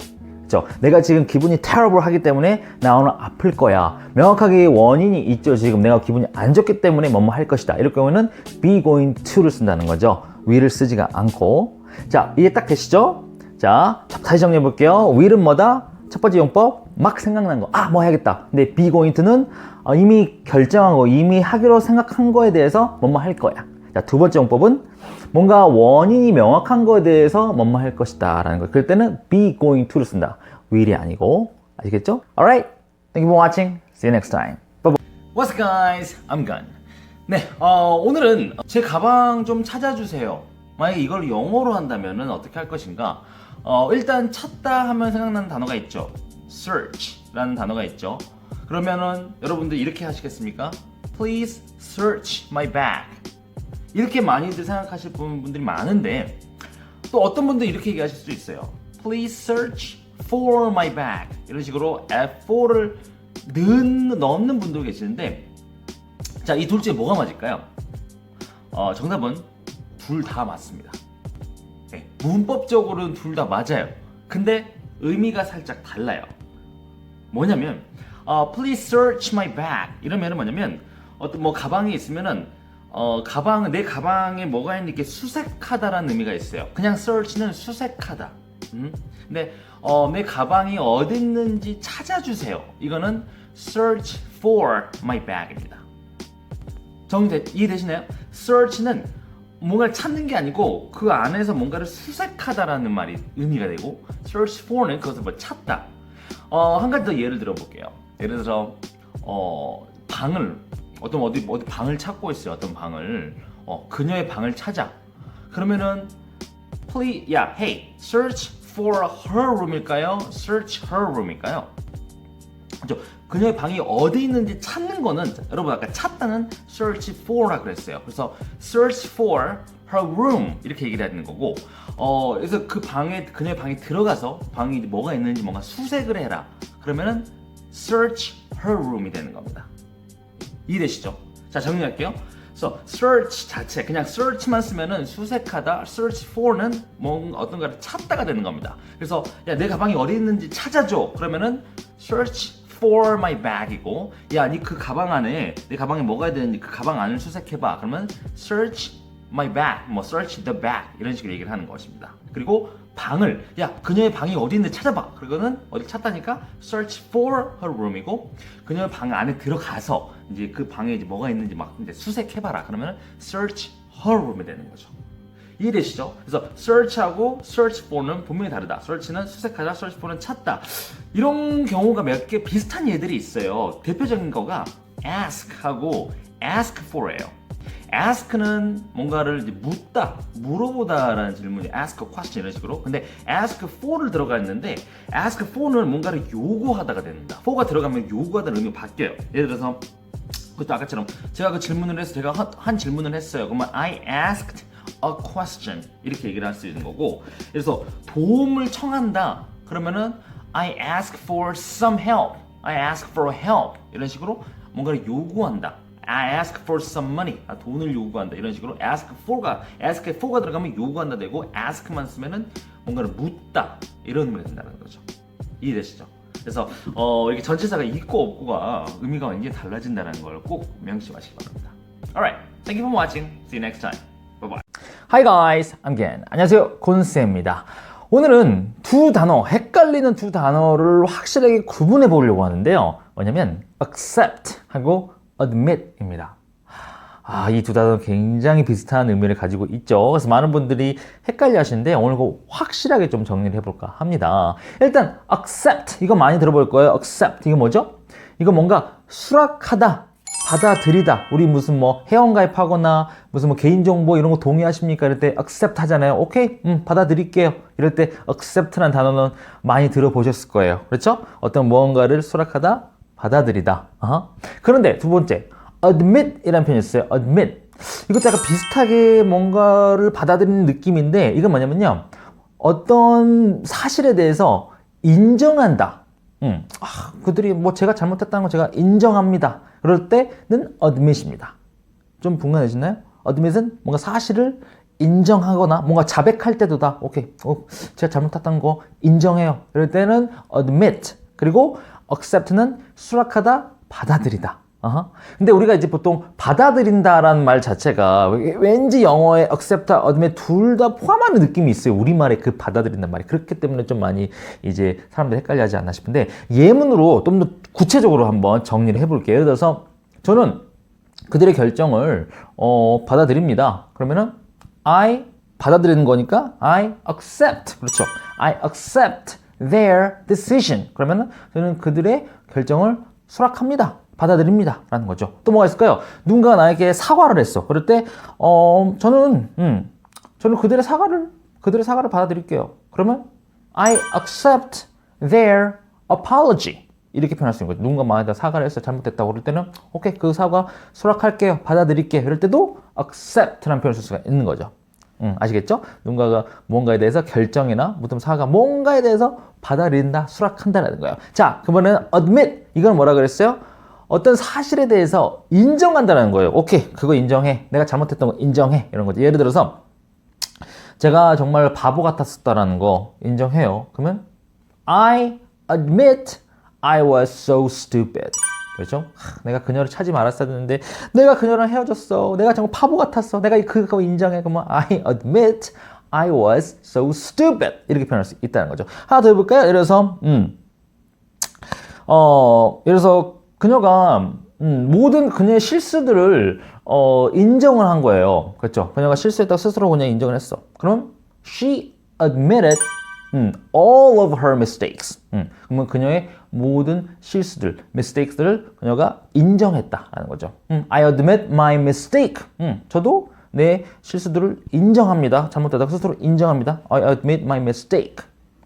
그렇죠? 내가 지금 기분이 terrible 하기 때문에 나 오늘 아플 거야. 명확하게 원인이 있죠. 지금 내가 기분이 안 좋기 때문에 뭐뭐 할 것이다. 이럴 경우에는 be going to를 쓴다는 거죠. will을 쓰지가 않고. 자, 이해 딱 되시죠? 자, 다시 정리해 볼게요. will은 뭐다? 첫 번째 용법, 막 생각난 거. 뭐 해야겠다. 근데 be going to는 이미 결정한 거, 이미 하기로 생각한 거에 대해서 뭐뭐 할 거야. 자, 두 번째 용법은 뭔가 원인이 명확한 거에 대해서 뭐뭐 할 것이다 라는 거. 그럴 때는 be going to를 쓴다. will이 아니고. 아시겠죠? Alright, thank you for watching. See you next time. Bye bye. What's up guys? I'm Gun. 네, 오늘은 제 가방 좀 찾아주세요. 만약에 이걸 영어로 한다면은 어떻게 할 것인가? 일단 찾다 하면 생각나는 단어가 있죠. search 라는 단어가 있죠. 그러면은 여러분들 이렇게 하시겠습니까? Please search my bag. 이렇게 많이들 생각하실 분들이 많은데 또 어떤 분들 이렇게 얘기하실 수 있어요. Please search for my bag. 이런 식으로 F4를 넣는 분도 계시는데 자, 이 둘 중에 뭐가 맞을까요? 정답은 둘 다 맞습니다. 네, 문법적으로는 둘 다 맞아요. 근데 의미가 살짝 달라요. 뭐냐면 please search my bag 이러면은 뭐냐면 어떤 뭐 가방이 있으면은 내 가방에 뭐가 있는 게 수색하다라는 의미가 있어요. 그냥 search는 수색하다. 근데 내 가방이 어디 있는지 찾아주세요. 이거는 search for my bag입니다. 이해되시나요? search는 뭔가를 찾는 게 아니고 그 안에서 뭔가를 수색하다라는 말이 의미가 되고 search for는 그것을 뭐 찾다. 한 가지 더 예를 들어볼게요. 예를 들어서 방을 어디 방을 찾고 있어요. 어떤 방을 그녀의 방을 찾아. 그러면은 hey, search for her room일까요? search her room일까요? 그렇죠? 그녀의 방이 어디 있는지 찾는 거는 여러분 아까 찾다는 search for라 그랬어요. 그래서 search for her room 이렇게 얘기를 해야 되는 거고 그래서 그녀의 방에 들어가서 방이 뭐가 있는지 뭔가 수색을 해라. 그러면은 search her room이 되는 겁니다. 이해되시죠? 자, 정리할게요. 그래서 search 자체 그냥 search만 쓰면은 수색하다, search for는 뭔가 어떤가를 찾다가 되는 겁니다. 그래서 야, 내 가방이 어디 있는지 찾아줘. 그러면은 search for my bag이고 야, 니 그 가방 안에 내 가방에 뭐가 되는지 그 가방 안을 수색해봐. 그러면 search my bag, 뭐 search the bag 이런 식으로 얘기를 하는 것입니다. 그리고 방을 야, 그녀의 방이 어디 있는지 찾아봐. 그거는 어디 찾다니까 search for her room이고 그녀의 방 안에 들어가서 이제 그 방에 이제 뭐가 있는지 막 이제 수색해봐라. 그러면 search her room이 되는 거죠. 이해되시죠? 그래서 search하고 search for는 분명히 다르다. search는 수색하다, search for는 찾다. 이런 경우가 몇 개 비슷한 예들이 있어요. 대표적인 거가 ask하고 ask for예요. ask는 뭔가를 이제 묻다, 물어보다라는 질문이 ask a question 이런 식으로. 근데 ask for를 들어가 있는데 ask for는 뭔가를 요구하다가 됩니다. for가 들어가면 요구하다는 의미가 바뀌어요. 예를 들어서 그것도 아까처럼 제가 그 질문을 해서 제가 한 질문을 했어요. 그러면 I asked a question 이렇게 얘기를 할 수 있는 거고, 그래서 도움을 청한다 그러면은 I ask for some help, I ask for help 이런 식으로 뭔가를 요구한다. I ask for some money, 돈을 요구한다 이런 식으로 ask for가 들어가면 요구한다 되고 ask만 쓰면은 뭔가를 묻다 이런 의미가 된다는 거죠. 이해되시죠? 그래서 이렇게 전치사가 있고 없고가 의미가 완전히 달라진다는 걸 꼭 명심하시기 바랍니다. Alright, thank you for watching. See you next time. Bye bye. Hi guys, I'm Gen. 안녕하세요, 곤쌤입니다. 오늘은 헷갈리는 두 단어를 확실하게 구분해 보려고 하는데요. 뭐냐면 accept 하고 admit입니다. 이 두 단어 굉장히 비슷한 의미를 가지고 있죠. 그래서 많은 분들이 헷갈려 하시는데 오늘 그거 확실하게 좀 정리를 해볼까 합니다. 일단 accept 이거 많이 들어볼 거예요. accept 이거 뭐죠? 이거 뭔가 수락하다, 받아들이다. 우리 무슨 뭐 회원가입하거나 무슨 뭐 개인정보 이런 거 동의하십니까? 이럴 때 accept 하잖아요. 오케이, 받아들일게요. 이럴 때 accept라는 단어는 많이 들어보셨을 거예요. 그렇죠? 어떤 무언가를 수락하다, 받아들이다. 그런데 두 번째 admit 이라는 표현이 있어요. admit 이것도 약간 비슷하게 뭔가를 받아들이는 느낌인데 이건 뭐냐면요, 어떤 사실에 대해서 인정한다. 그들이 뭐 제가 잘못했다는 거 제가 인정합니다. 그럴 때는 admit입니다. 좀 분간되시나요? admit은 뭔가 사실을 인정하거나 뭔가 자백할 때도다. 오케이, 제가 잘못했다는 거 인정해요. 이럴 때는 admit. 그리고 accept는 수락하다, 받아들이다. 근데 우리가 이제 보통 받아들인다라는 말 자체가 왠지 영어에 accept, admit 둘 다 포함하는 느낌이 있어요. 우리말의 그 받아들인다는 말이. 그렇기 때문에 좀 많이 이제 사람들이 헷갈려하지 않나 싶은데 예문으로 좀 더 구체적으로 한번 정리를 해볼게요. 예를 들어서 저는 그들의 결정을 받아들입니다. 그러면은 I 받아들이는 거니까 I accept. 그렇죠. I accept their decision. 그러면은 저는 그들의 결정을 수락합니다. 받아들입니다. 라는 거죠. 또 뭐가 있을까요? 누군가가 나에게 사과를 했어. 그럴 때, 저는 그들의 사과를 받아들일게요. 그러면, I accept their apology. 이렇게 표현할 수 있는 거죠. 누군가 나한테 사과를 했어. 잘못됐다고. 그럴 때는, 오케이, 그 사과 수락할게요. 받아들일게요. 이럴 때도 accept라는 표현을 쓸 수가 있는 거죠. 아시겠죠? 누군가가 뭔가에 대해서 결정이나 무슨 사과, 뭔가에 대해서 받아들인다, 수락한다라는 거예요. 자, 그러면은 admit. 이건 뭐라 그랬어요? 어떤 사실에 대해서 인정한다는 거예요. 오케이, 그거 인정해. 내가 잘못했던 거 인정해. 이런 거죠. 예를 들어서 제가 정말 바보 같았었다라는 거 인정해요. 그러면 I admit I was so stupid. 그렇죠? 내가 그녀를 찾지 말았어야 했는데 내가 그녀랑 헤어졌어. 내가 정말 바보 같았어. 내가 그거 인정해. 그러면 I admit I was so stupid. 이렇게 표현할 수 있다는 거죠. 하나 더 해볼까요? 예를 들어서 예를 들어서 그녀가 모든 그녀의 실수들을 인정을 한 거예요. 그렇죠? 그녀가 실수했다고 스스로 그냥 인정을 했어. 그럼 she admitted all of her mistakes. 그러면 그녀의 모든 실수들, mistakes들을 그녀가 인정했다라는 거죠. I admit my mistake. 저도 내 실수들을 인정합니다. 잘못되다고 스스로 인정합니다. I admit my mistake.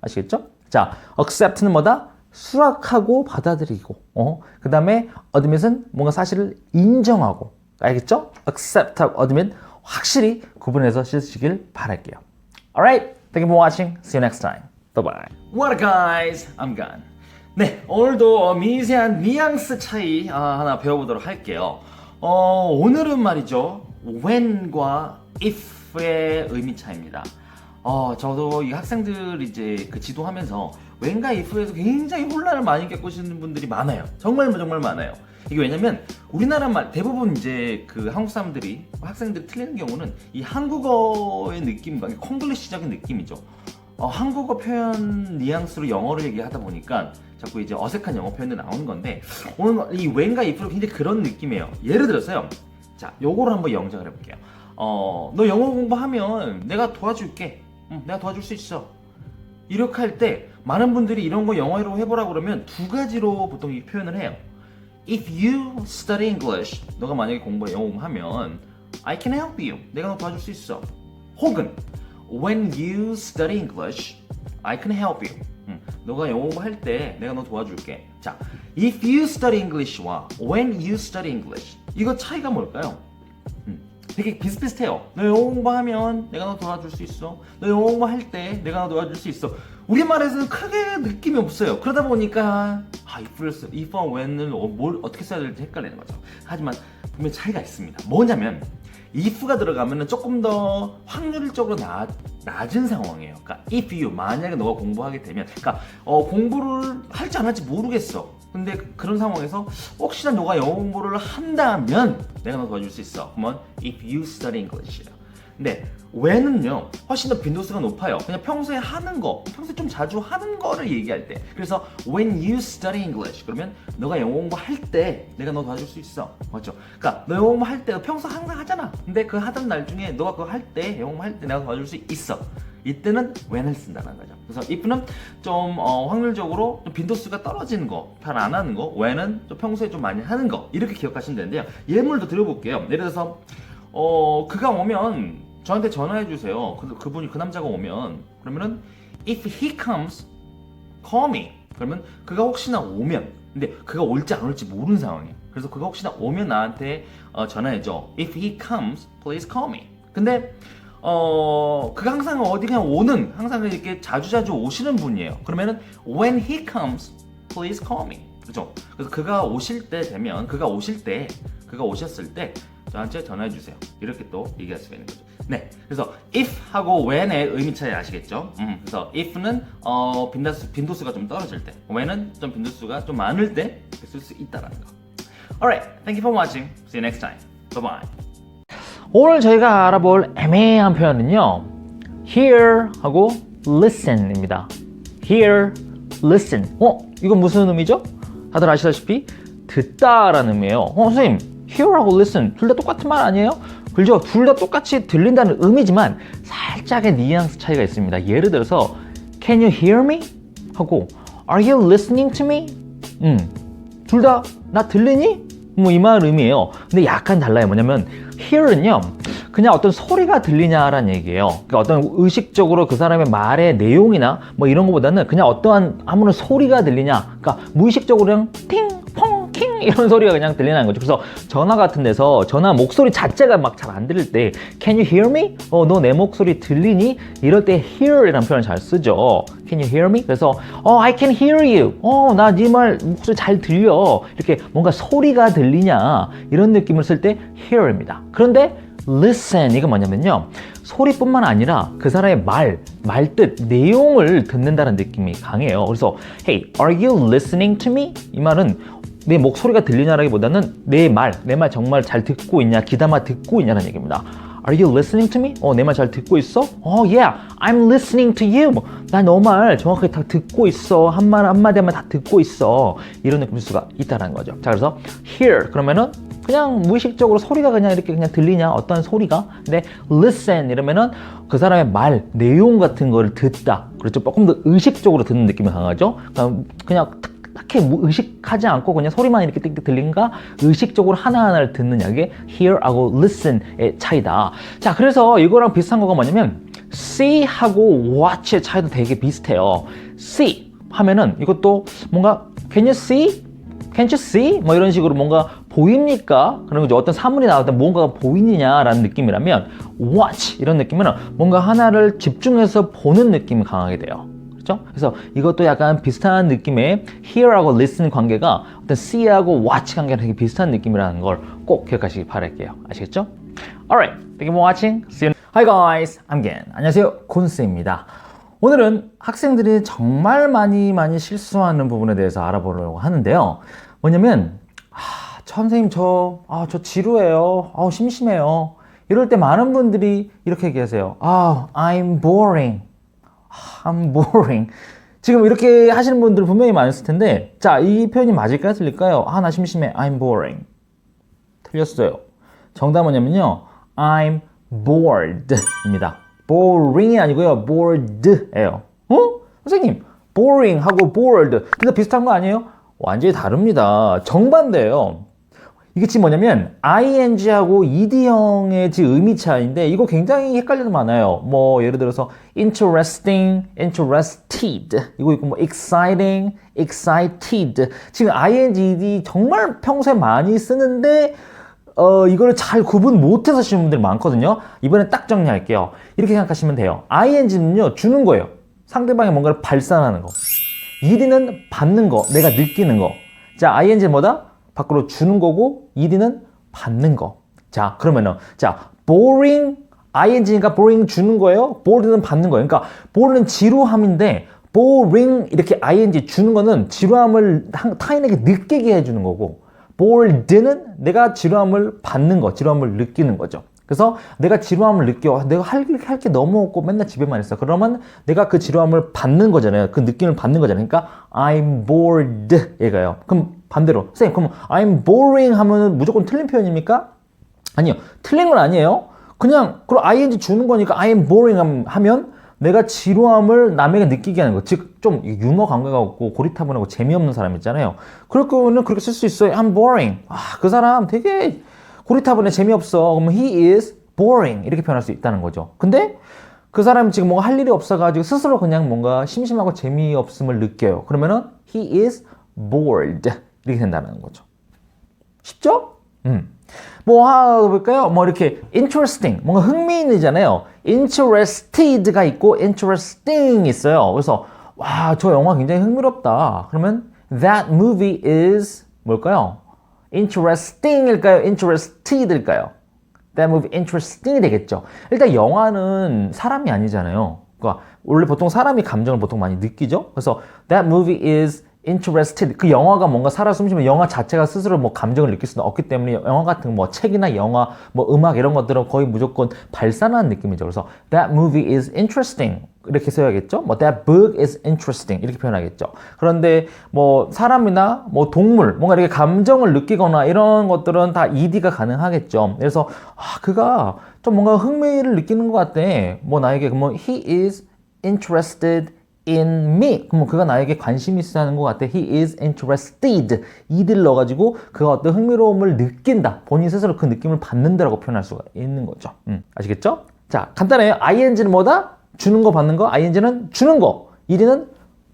아시겠죠? 자, accept는 뭐다? 수락하고 받아들이고, 그 다음에 admit은 뭔가 사실을 인정하고, 알겠죠? accept하고 admit 확실히 구분해서 쓰시길 바랄게요. Alright, thank you for watching. See you next time. Bye bye. What up, guys? I'm gone. 네, 오늘도 미세한 뉘앙스 차이 하나 배워보도록 할게요. 오늘은 말이죠, when과 if의 의미 차이입니다. 저도 이 학생들 이제 그 지도하면서 when과 if에서 굉장히 혼란을 많이 겪으시는 분들이 많아요. 정말 많아요. 이게 왜냐면 우리나라 말 대부분 이제 그 한국 사람들이 학생들이 틀리는 경우는 이 한국어의 느낌과 콩글리시적인 느낌이죠. 한국어 표현 뉘앙스로 영어를 얘기하다 보니까 자꾸 이제 어색한 영어 표현이 나오는 건데 오늘 이 when과 if로 굉장히 그런 느낌이에요. 예를 들어서요. 자, 요거를 한번 영작을 해볼게요. 너 영어 공부하면 내가 도와줄게. 내가 도와줄 수 있어. 이렇게 할 때 많은 분들이 이런 거 영어로 해보라고 그러면 두 가지로 보통 이 표현을 해요. If you study English, 너가 만약에 영어 공부하면 I can help you. 내가 너 도와줄 수 있어. 혹은 When you study English, I can help you. 너가 영어 공부할 때 내가 너 도와줄게. 자, If you study English와 When you study English, 이거 차이가 뭘까요? 되게 비슷비슷해요. 너 영어 공부하면 내가 너 도와줄 수 있어. 너 영어 공부할 때 내가 너 도와줄 수 있어. 우리말에서는 크게 느낌이 없어요. 그러다 보니까 if와 when을 뭘 어떻게 써야 될지 헷갈리는 거죠. 하지만 분명히 차이가 있습니다. 뭐냐면 if가 들어가면 조금 더 확률적으로 낮은 상황이에요. 그러니까 if you, 만약에 너가 공부하게 되면, 그러니까 공부를 할지 안 할지 모르겠어. 근데 그런 상황에서 혹시나 너가 영어 공부를 한다면 내가 너 도와줄 수 있어. 그러면 if you study English. 근데 when은요 훨씬 더 빈도수가 높아요. 그냥 평소에 하는 거, 평소에 좀 자주 하는 거를 얘기할 때. 그래서 when you study English, 그러면 너가 영어 공부할 때 내가 너 도와줄 수 있어. 맞죠? 그러니까 너 영어 공부할 때 평소 항상 하잖아. 근데 그 하던 날 중에 너가 그거 할 때, 영어 공부할 때 내가 도와줄 수 있어. 이때는 when을 쓴다는 거죠. 그래서 if는 좀 확률적으로 좀 빈도수가 떨어지는 거, 잘 안 하는 거, when은 좀 평소에 좀 많이 하는 거, 이렇게 기억하시면 되는데요. 예물도 드려볼게요. 예를 들어서 그가 오면 저한테 전화해 주세요. 그분이, 그 남자가 오면, 그러면은 if he comes, call me. 그러면 그가 혹시나 오면, 근데 그가 올지 안 올지 모르는 상황이에요. 그래서 그가 혹시나 오면 나한테 전화해 줘. If he comes, please call me. 근데 그가 항상 어디 그냥 오는, 항상 이렇게 자주자주 오시는 분이에요. 그러면은 when he comes, please call me. 그죠? 그래서 그가 오실 때 되면, 그가 오셨을 때 저한테 전화해 주세요. 이렇게 또 얘기할 수가 있는 거죠. 네, 그래서 if하고 when의 의미 차이 아시겠죠? 그래서 if는 빈도수가 좀 떨어질 때, when은 좀 빈도수가 좀 많을 때 쓸 수 있다라는 거. Alright, thank you for watching. See you next time. Bye bye. 오늘 저희가 알아볼 애매한 표현은요, hear 하고 listen입니다. hear, listen. 이건 무슨 의미죠? 다들 아시다시피 듣다라는 의미예요. 선생님, hear하고 listen 둘 다 똑같은 말 아니에요? 그죠? 둘 다 똑같이 들린다는 의미지만 살짝의 뉘앙스 차이가 있습니다. 예를 들어서 Can you hear me? 하고 Are you listening to me? 둘 다 나 들리니? 뭐 이 말 의미예요. 근데 약간 달라요. 뭐냐면 hear은요, 그냥 어떤 소리가 들리냐라는 얘기예요. 그러니까 어떤 의식적으로 그 사람의 말의 내용이나 뭐 이런 것보다는 그냥 어떠한 아무런 소리가 들리냐, 그러니까 무의식적으로 그냥 팅, 펑, 킹 이런 소리가 그냥 들리는 거죠. 그래서 전화 같은 데서 전화 목소리 자체가 막 잘 안 들릴 때 Can you hear me? 너 내 목소리 들리니? 이럴 때 hear이라는 표현을 잘 쓰죠. Can you hear me? 그래서 I can hear you. 나 네 말 목소리 잘 들려. 이렇게 뭔가 소리가 들리냐 이런 느낌을 쓸 때 hear입니다. 그런데 listen 이건 뭐냐면요, 소리뿐만 아니라 그 사람의 말뜻, 내용을 듣는다는 느낌이 강해요. 그래서 Hey, are you listening to me? 이 말은 내 목소리가 들리냐라기보다는 내 말 정말 잘 듣고 있냐, 귀담아 듣고 있냐는 얘기입니다. Are you listening to me? 내 말 잘 듣고 있어? Yeah, I'm listening to you. 나 너 말 정확하게 다 듣고 있어. 한마디 한마디 다 듣고 있어. 이런 느낌일 수가 있다는 거죠. 자, 그래서 hear 그러면은 그냥 무의식적으로 소리가 그냥 이렇게 그냥 들리냐, 어떤 소리가. 근데 listen 이러면은 그 사람의 말, 내용 같은 거를 듣다. 그렇죠. 조금 더 의식적으로 듣는 느낌이 강하죠. 그냥 딱히 의식하지 않고 그냥 소리만 이렇게 띡띡 들린가, 의식적으로 하나하나를 듣느냐, 이게 hear하고 listen의 차이다. 자, 그래서 이거랑 비슷한 거가 뭐냐면 see하고 watch의 차이도 되게 비슷해요. see 하면은 이것도 뭔가 can you see? Can't you see? 뭐 이런 식으로 뭔가 보입니까? 그런 거죠. 어떤 사물이 나올 때 뭔가가 보이느냐라는 느낌이라면 watch 이런 느낌은 뭔가 하나를 집중해서 보는 느낌이 강하게 돼요. 그렇죠? 그래서 이것도 약간 비슷한 느낌의 hear하고 listen 관계가 어떤 see하고 watch 관계랑 되게 비슷한 느낌이라는 걸 꼭 기억하시기 바랄게요. 아시겠죠? Alright, thank you for watching. See you. Hi guys, I'm Gen. 안녕하세요, 곤스입니다. 오늘은 학생들이 정말 많이 실수하는 부분에 대해서 알아보려고 하는데요. 뭐냐면 선생님 저 지루해요. 심심해요. 이럴 때 많은 분들이 이렇게 얘기하세요. I'm boring. I'm boring. 지금 이렇게 하시는 분들 분명히 많으실 텐데, 자, 이 표현이 맞을까요? 틀릴까요? 나 심심해. I'm boring. 틀렸어요. 정답은 뭐냐면요, I'm bored 입니다. boring이 아니고요, bored예요. 선생님, boring 하고 bored 진짜 비슷한 거 아니에요? 완전히 다릅니다. 정반대예요. 이게 지금 뭐냐면 ing하고 ed형의 지금 의미 차이인데, 이거 굉장히 헷갈리는 많아요. 뭐 예를 들어서 interesting, interested 이거 있고, 뭐 exciting, excited. 지금 ing, ed 정말 평소에 많이 쓰는데 이거를 잘 구분 못해서 쓰시는 분들이 많거든요. 이번엔 딱 정리할게요. 이렇게 생각하시면 돼요. ing는요, 주는 거예요. 상대방이 뭔가를 발산하는 거. ed는 받는 거, 내가 느끼는 거. 자, ing는 뭐다? 밖으로 주는 거고, ed는 받는 거. 자, 그러면은, boring, ing니까 boring 주는 거예요. bored는 받는 거예요. 그러니까, bored는 지루함인데, boring 이렇게 ing 주는 거는 지루함을 타인에게 느끼게 해주는 거고, bored는 내가 지루함을 받는 거, 지루함을 느끼는 거죠. 그래서 내가 지루함을 느껴, 내가 할 게 너무 없고 맨날 집에만 있어. 그러면 내가 그 지루함을 받는 거잖아요. 그 느낌을 받는 거잖아요. 그러니까 I'm bored 얘가요. 그럼 반대로, 선생님, 그럼 I'm boring 하면은 무조건 틀린 표현입니까? 아니요, 틀린 건 아니에요. 그럼 ing 주는 거니까 I'm boring 하면 내가 지루함을 남에게 느끼게 하는 거. 즉, 좀 유머 감각이 없고 고리타분하고 재미없는 사람 있잖아요. 그럴 거는 그렇게 쓸 수 있어요. I'm boring. 그 사람 되게 고리타분해, 재미없어. 그러면 he is boring. 이렇게 표현할 수 있다는 거죠. 근데 그 사람이 지금 뭔가 할 일이 없어가지고 스스로 그냥 뭔가 심심하고 재미없음을 느껴요. 그러면은 he is bored. 이렇게 된다는 거죠. 쉽죠? 뭐 볼까요? 뭐 이렇게 interesting, 뭔가 흥미있는이잖아요. interested가 있고 interesting 있어요. 그래서 저 영화 굉장히 흥미롭다. 그러면 that movie is 뭘까요? interesting일까요? interested일까요? That movie interesting이 되겠죠. 일단 영화는 사람이 아니잖아요. 그러니까 원래 보통 사람이 감정을 보통 많이 느끼죠. 그래서 that movie is interested. 그 영화가 뭔가 살아 숨쉬면 영화 자체가 스스로 뭐 감정을 느낄 수는 없기 때문에 영화 같은 뭐 책이나 영화, 뭐 음악 이런 것들은 거의 무조건 발산하는 느낌이죠. 그래서 that movie is interesting. 이렇게 써야겠죠? 뭐 that book is interesting. 이렇게 표현하겠죠. 그런데 뭐 사람이나 뭐 동물, 뭔가 이렇게 감정을 느끼거나 이런 것들은 다 ed가 가능하겠죠. 그래서 그가 좀 뭔가 흥미를 느끼는 것 같아. 뭐 나에게 뭐 he is interested in me. 그럼 그가 나에게 관심이 있다는 것 같아. He is interested. ed를 넣어가지고 그가 어떤 흥미로움을 느낀다. 본인 스스로 그 느낌을 받는다라고 표현할 수가 있는 거죠. 아시겠죠? 자, 간단해요. ing는 뭐다? 주는 거, 받는 거. ing는 주는 거. ed는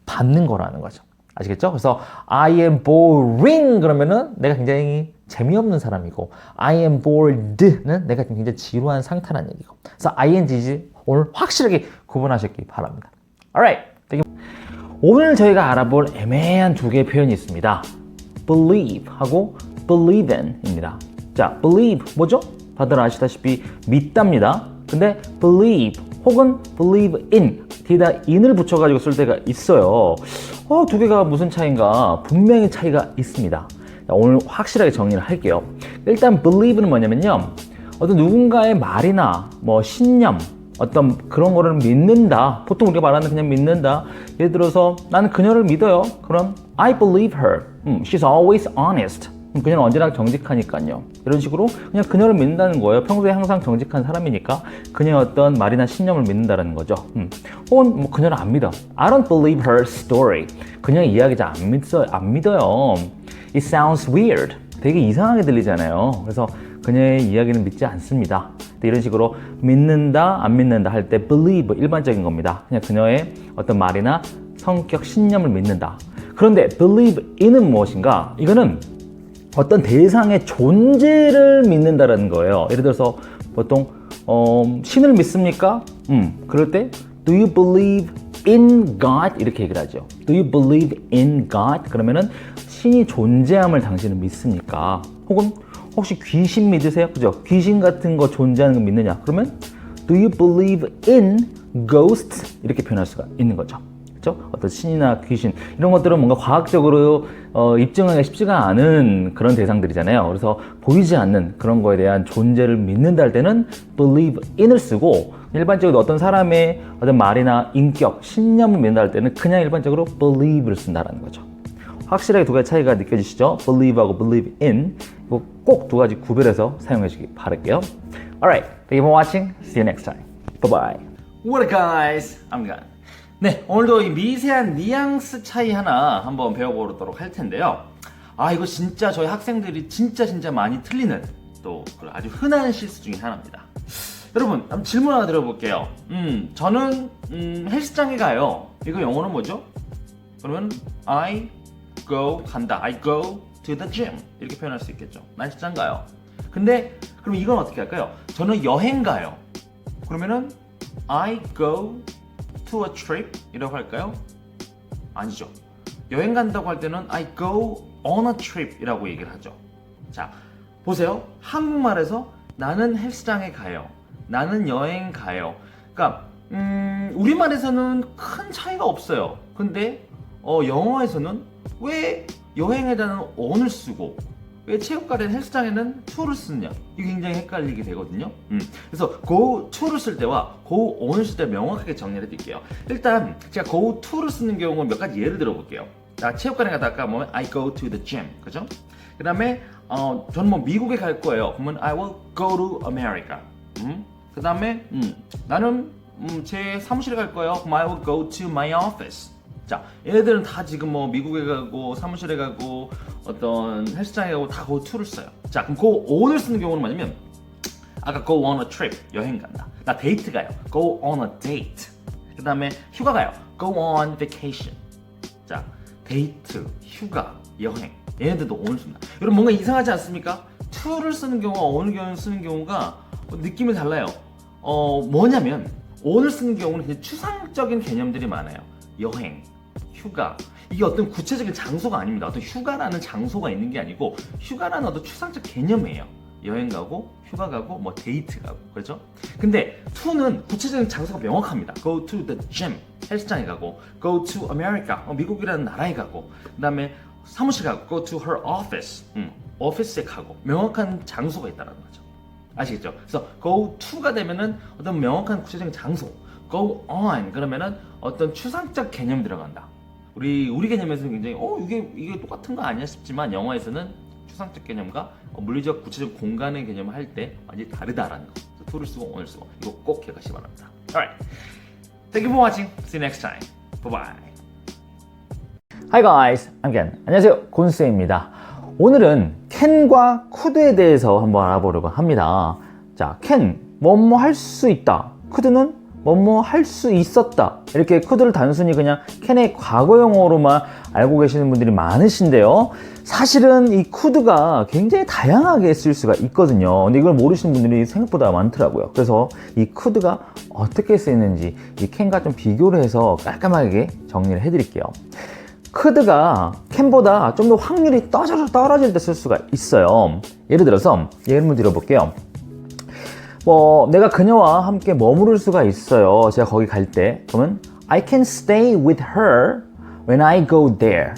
받는 거라는 거죠. 아시겠죠? 그래서 I am boring 그러면은 내가 굉장히 재미없는 사람이고 I am bored는 내가 굉장히 지루한 상태라는 얘기고. 그래서 ing 오늘 확실하게 구분하셨기 바랍니다. Alright. 오늘 저희가 알아볼 애매한 두 개의 표현이 있습니다. believe 하고 believe in 입니다. 자, believe 뭐죠? 다들 아시다시피 믿답니다. 근데 believe 혹은 believe in 뒤에다 in을 붙여가지고 쓸 때가 있어요. 두 개가 무슨 차이인가? 분명히 차이가 있습니다. 자, 오늘 확실하게 정리를 할게요. 일단 believe는 뭐냐면요. 어떤 누군가의 말이나 뭐 신념 어떤 그런 거를 믿는다. 보통 우리가 말하는 그냥 믿는다. 예를 들어서 나는 그녀를 믿어요. 그럼 I believe her. She's always honest. 그녀는 언제나 정직하니까요. 이런 식으로 그냥 그녀를 믿는다는 거예요. 평소에 항상 정직한 사람이니까 그녀의 어떤 말이나 신념을 믿는다는 거죠. 혹은 뭐 그녀를 안 믿어. I don't believe her story. 그녀의 이야기 잘 안 믿어요. It sounds weird. 되게 이상하게 들리잖아요. 그래서 그녀의 이야기는 믿지 않습니다. 이런 식으로 믿는다, 안 믿는다 할 때 believe 일반적인 겁니다. 그냥 그녀의 어떤 말이나 성격, 신념을 믿는다. 그런데 believe in은 무엇인가? 이거는 어떤 대상의 존재를 믿는다라는 거예요. 예를 들어서 보통 신을 믿습니까? 그럴 때 do you believe in God? 이렇게 얘기를 하죠. Do you believe in God? 그러면은 신이 존재함을 당신은 믿습니까? 혹은 혹시 귀신 믿으세요? 그죠? 귀신 같은 거 존재하는 거 믿느냐? 그러면 do you believe in ghosts? 이렇게 표현할 수가 있는 거죠. 그렇죠? 어떤 신이나 귀신 이런 것들은 뭔가 과학적으로 입증하기가 쉽지가 않은 그런 대상들이잖아요. 그래서 보이지 않는 그런 거에 대한 존재를 믿는다 할 때는 believe in을 쓰고 일반적으로 어떤 사람의 어떤 말이나 인격, 신념을 믿는다 할 때는 그냥 일반적으로 believe를 쓴다는 거죠. 확실하게 두 가지 차이가 느껴지시죠? believe하고 believe in 꼭 두 가지 구별해서 사용해 주기 바랄게요. Alright, thank you for watching. See you next time. Bye bye. What up guys? I'm Gan. 네, 오늘도 이 미세한 뉘앙스 차이 하나 한번 배워보도록 할 텐데요. 이거 진짜 저희 학생들이 진짜 많이 틀리는 또 아주 흔한 실수 중에 하나입니다. 여러분, 한번 질문 하나 드려볼게요. 저는 헬스장에 가요. 이거 영어는 뭐죠? 그러면 I go 간다. I go to the gym 이렇게 표현할 수 있겠죠. 나 헬스장 가요. 근데 그럼 이건 어떻게 할까요? 저는 여행 가요. 그러면은 I go to a trip 이라고 할까요? 아니죠. 여행 간다고 할 때는 I go on a trip 이라고 얘기를 하죠. 자, 보세요. 한국말에서 나는 헬스장에 가요. 나는 여행 가요. 그러니까 우리말에서는 큰 차이가 없어요. 근데 영어에서는 왜 여행에다는 on을 쓰고 왜 체육관에 헬스장에는 to를 쓰느냐, 이게 굉장히 헷갈리게 되거든요. 그래서 go to를 쓸 때와 go on을 쓸 때 명확하게 정리를 해드릴게요. 일단 제가 go to를 쓰는 경우는 몇 가지 예를 들어볼게요. 자, 체육관에 가다가 뭐 I go to the gym, 그죠? 그 다음에 저는 뭐 미국에 갈 거예요. 그러면 I will go to America. 그 다음에 나는 제 사무실에 갈 거예요. 그럼 I will go to my office. 자, 얘네들은 다 지금 뭐 미국에 가고 사무실에 가고 어떤 헬스장에 가고 다 go to를 써요. 자, 그럼 go on을 쓰는 경우는 뭐냐면 아까 go on a trip, 여행 간다. 나 데이트 가요. go on a date. 그 다음에 휴가 가요. go on vacation. 자, 데이트, 휴가, 여행. 얘네들도 on을 씁니다. 여러분 뭔가 이상하지 않습니까? to를 쓰는 경우와 on을 쓰는 경우가 느낌이 달라요. 뭐냐면 on을 쓰는 경우는 그냥 추상적인 개념들이 많아요. 여행, 휴가, 이게 어떤 구체적인 장소가 아닙니다. 어떤 휴가라는 장소가 있는 게 아니고 휴가라는 어떤 추상적 개념이에요. 여행 가고, 휴가 가고, 뭐 데이트 가고, 그렇죠? 근데 to는 구체적인 장소가 명확합니다. Go to the gym, 헬스장에 가고, go to America, 미국이라는 나라에 가고, 그 다음에 사무실 가고, go to her office, 오피스에 가고, 명확한 장소가 있다는 거죠. 아시겠죠? 그래서 go to가 되면은 어떤 명확한 구체적인 장소, go on 그러면은 어떤 추상적 개념이 들어간다. 우리 개념에서는 굉장히 이게 똑같은 거 아니야 싶지만 영어에서는 추상적 개념과 물리적 구체적 공간의 개념을 할 때 완전히 다르다라는 거. to를 쓰고 on을 쓰고 이거 꼭 기억하시기 바랍니다. Alright, thank you for watching. See you next time. Bye bye. Hi guys, I'm Ken. 안녕하세요, 곤쌤입니다. 오늘은 캔과 could에 대해서 한번 알아보려고 합니다. 자, can 뭐뭐 할 수 있다. could는 뭐뭐 할 수 있었다. 이렇게 could를 단순히 그냥 can의 과거형으로만 알고 계시는 분들이 많으신데요. 사실은 이 could가 굉장히 다양하게 쓸 수가 있거든요. 근데 이걸 모르시는 분들이 생각보다 많더라고요. 그래서 이 could가 어떻게 쓰이는지 이 can과 좀 비교를 해서 깔끔하게 정리를 해드릴게요. could가 can보다 좀 더 확률이 떨어질 때 쓸 수가 있어요. 예를 들어서 예를 들어볼게요. 내가 그녀와 함께 머무를 수가 있어요. 제가 거기 갈 때. 그러면 I can stay with her when I go there.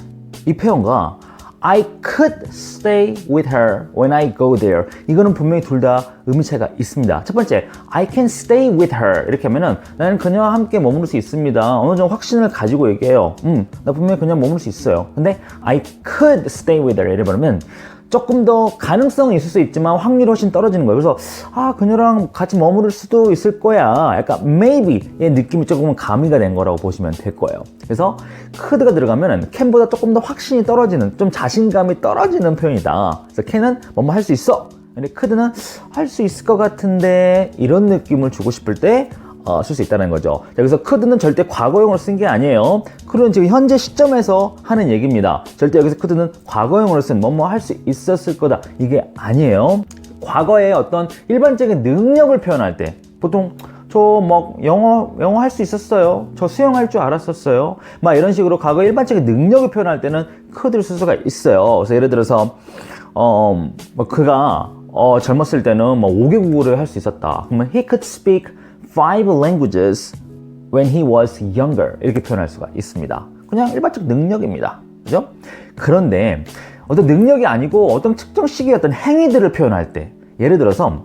이 표현과 I could stay with her when I go there. 이거는 분명히 둘 다 의미 차이가 있습니다. 첫 번째, I can stay with her. 이렇게 하면은 나는 그녀와 함께 머무를 수 있습니다. 어느 정도 확신을 가지고 얘기해요. 나 분명히 그녀와 머무를 수 있어요. 근데 I could stay with her. 예를 들면 조금 더 가능성은 있을 수 있지만 확률이 훨씬 떨어지는 거예요. 그래서 그녀랑 같이 머무를 수도 있을 거야. 약간 maybe의 느낌이 조금은 가미가 된 거라고 보시면 될 거예요. 그래서 could가 들어가면 can보다 조금 더 확신이 떨어지는, 좀 자신감이 떨어지는 표현이다. 그래서 can은 뭐뭐 할 수 있어. 근데 could는 할 수 있을 것 같은데 이런 느낌을 주고 싶을 때 쓸 수 있다는 거죠. 자, 그래서 could는 절대 과거형으로 쓴 게 아니에요. could는 지금 현재 시점에서 하는 얘기입니다. 절대 여기서 could는 과거형으로 쓴 뭐뭐 할 수 있었을 거다 이게 아니에요. 과거의 어떤 일반적인 능력을 표현할 때 보통 저 영어 할 수 있었어요. 저 수영할 줄 알았었어요. 막 이런 식으로 과거의 일반적인 능력을 표현할 때는 could를 쓸 수가 있어요. 그래서 예를 들어서 그가 젊었을 때는 5개 국어를 할 수 있었다. 그러면 he could speak 5 languages when he was younger. 이렇게 표현할 수가 있습니다. 그냥 일반적 능력입니다. 그죠? 그런데 어떤 능력이 아니고 어떤 특정 시기의 어떤 행위들을 표현할 때 예를 들어서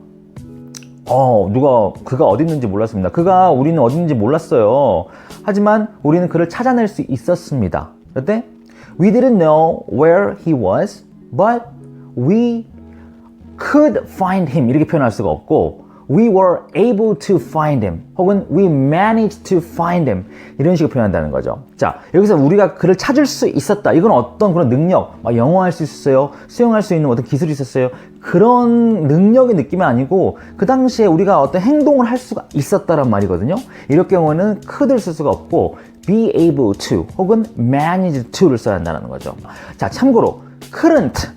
그가 어디 있는지 몰랐습니다. 우리는 어디 있는지 몰랐어요. 하지만 우리는 그를 찾아낼 수 있었습니다. 그때 we didn't know where he was, but we could find him. 이렇게 표현할 수가 없고 we were able to find him 혹은 we managed to find him 이런 식으로 표현한다는 거죠. 자, 여기서 우리가 그를 찾을 수 있었다. 이건 어떤 그런 능력, 영어 할 수 있었어요, 수영할 수 있는 어떤 기술이 있었어요. 그런 능력의 느낌이 아니고 그 당시에 우리가 어떤 행동을 할 수가 있었다란 말이거든요. 이럴 경우는 could를 쓸 수가 없고 be able to 혹은 manage to를 써야 한다는 거죠. 자, 참고로 couldn't,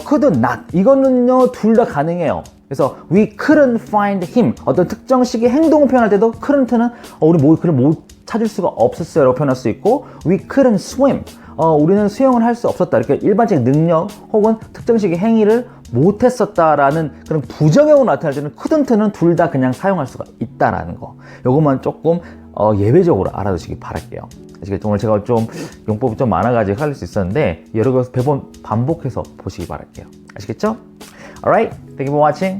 could not 이거는요 둘 다 가능해요. 그래서 we couldn't find him 어떤 특정 시기의 행동을 표현할 때도 couldn't는 우리 그를 못 찾을 수가 없었어요 라고 표현할 수 있고 we couldn't swim 우리는 수영을 할 수 없었다. 이렇게 일반적인 능력 혹은 특정 시기의 행위를 못했었다라는 그런 부정형으로 나타날 때는 couldn't는 둘 다 그냥 사용할 수가 있다라는 거. 요것만 조금 예외적으로 알아두시기 바랄게요. 아시겠죠? 오늘 제가 좀 용법이 좀 많아가지고 헷갈릴 수 있었는데 여러 번 반복해서 보시기 바랄게요. 아시겠죠? Alright, thank you for watching.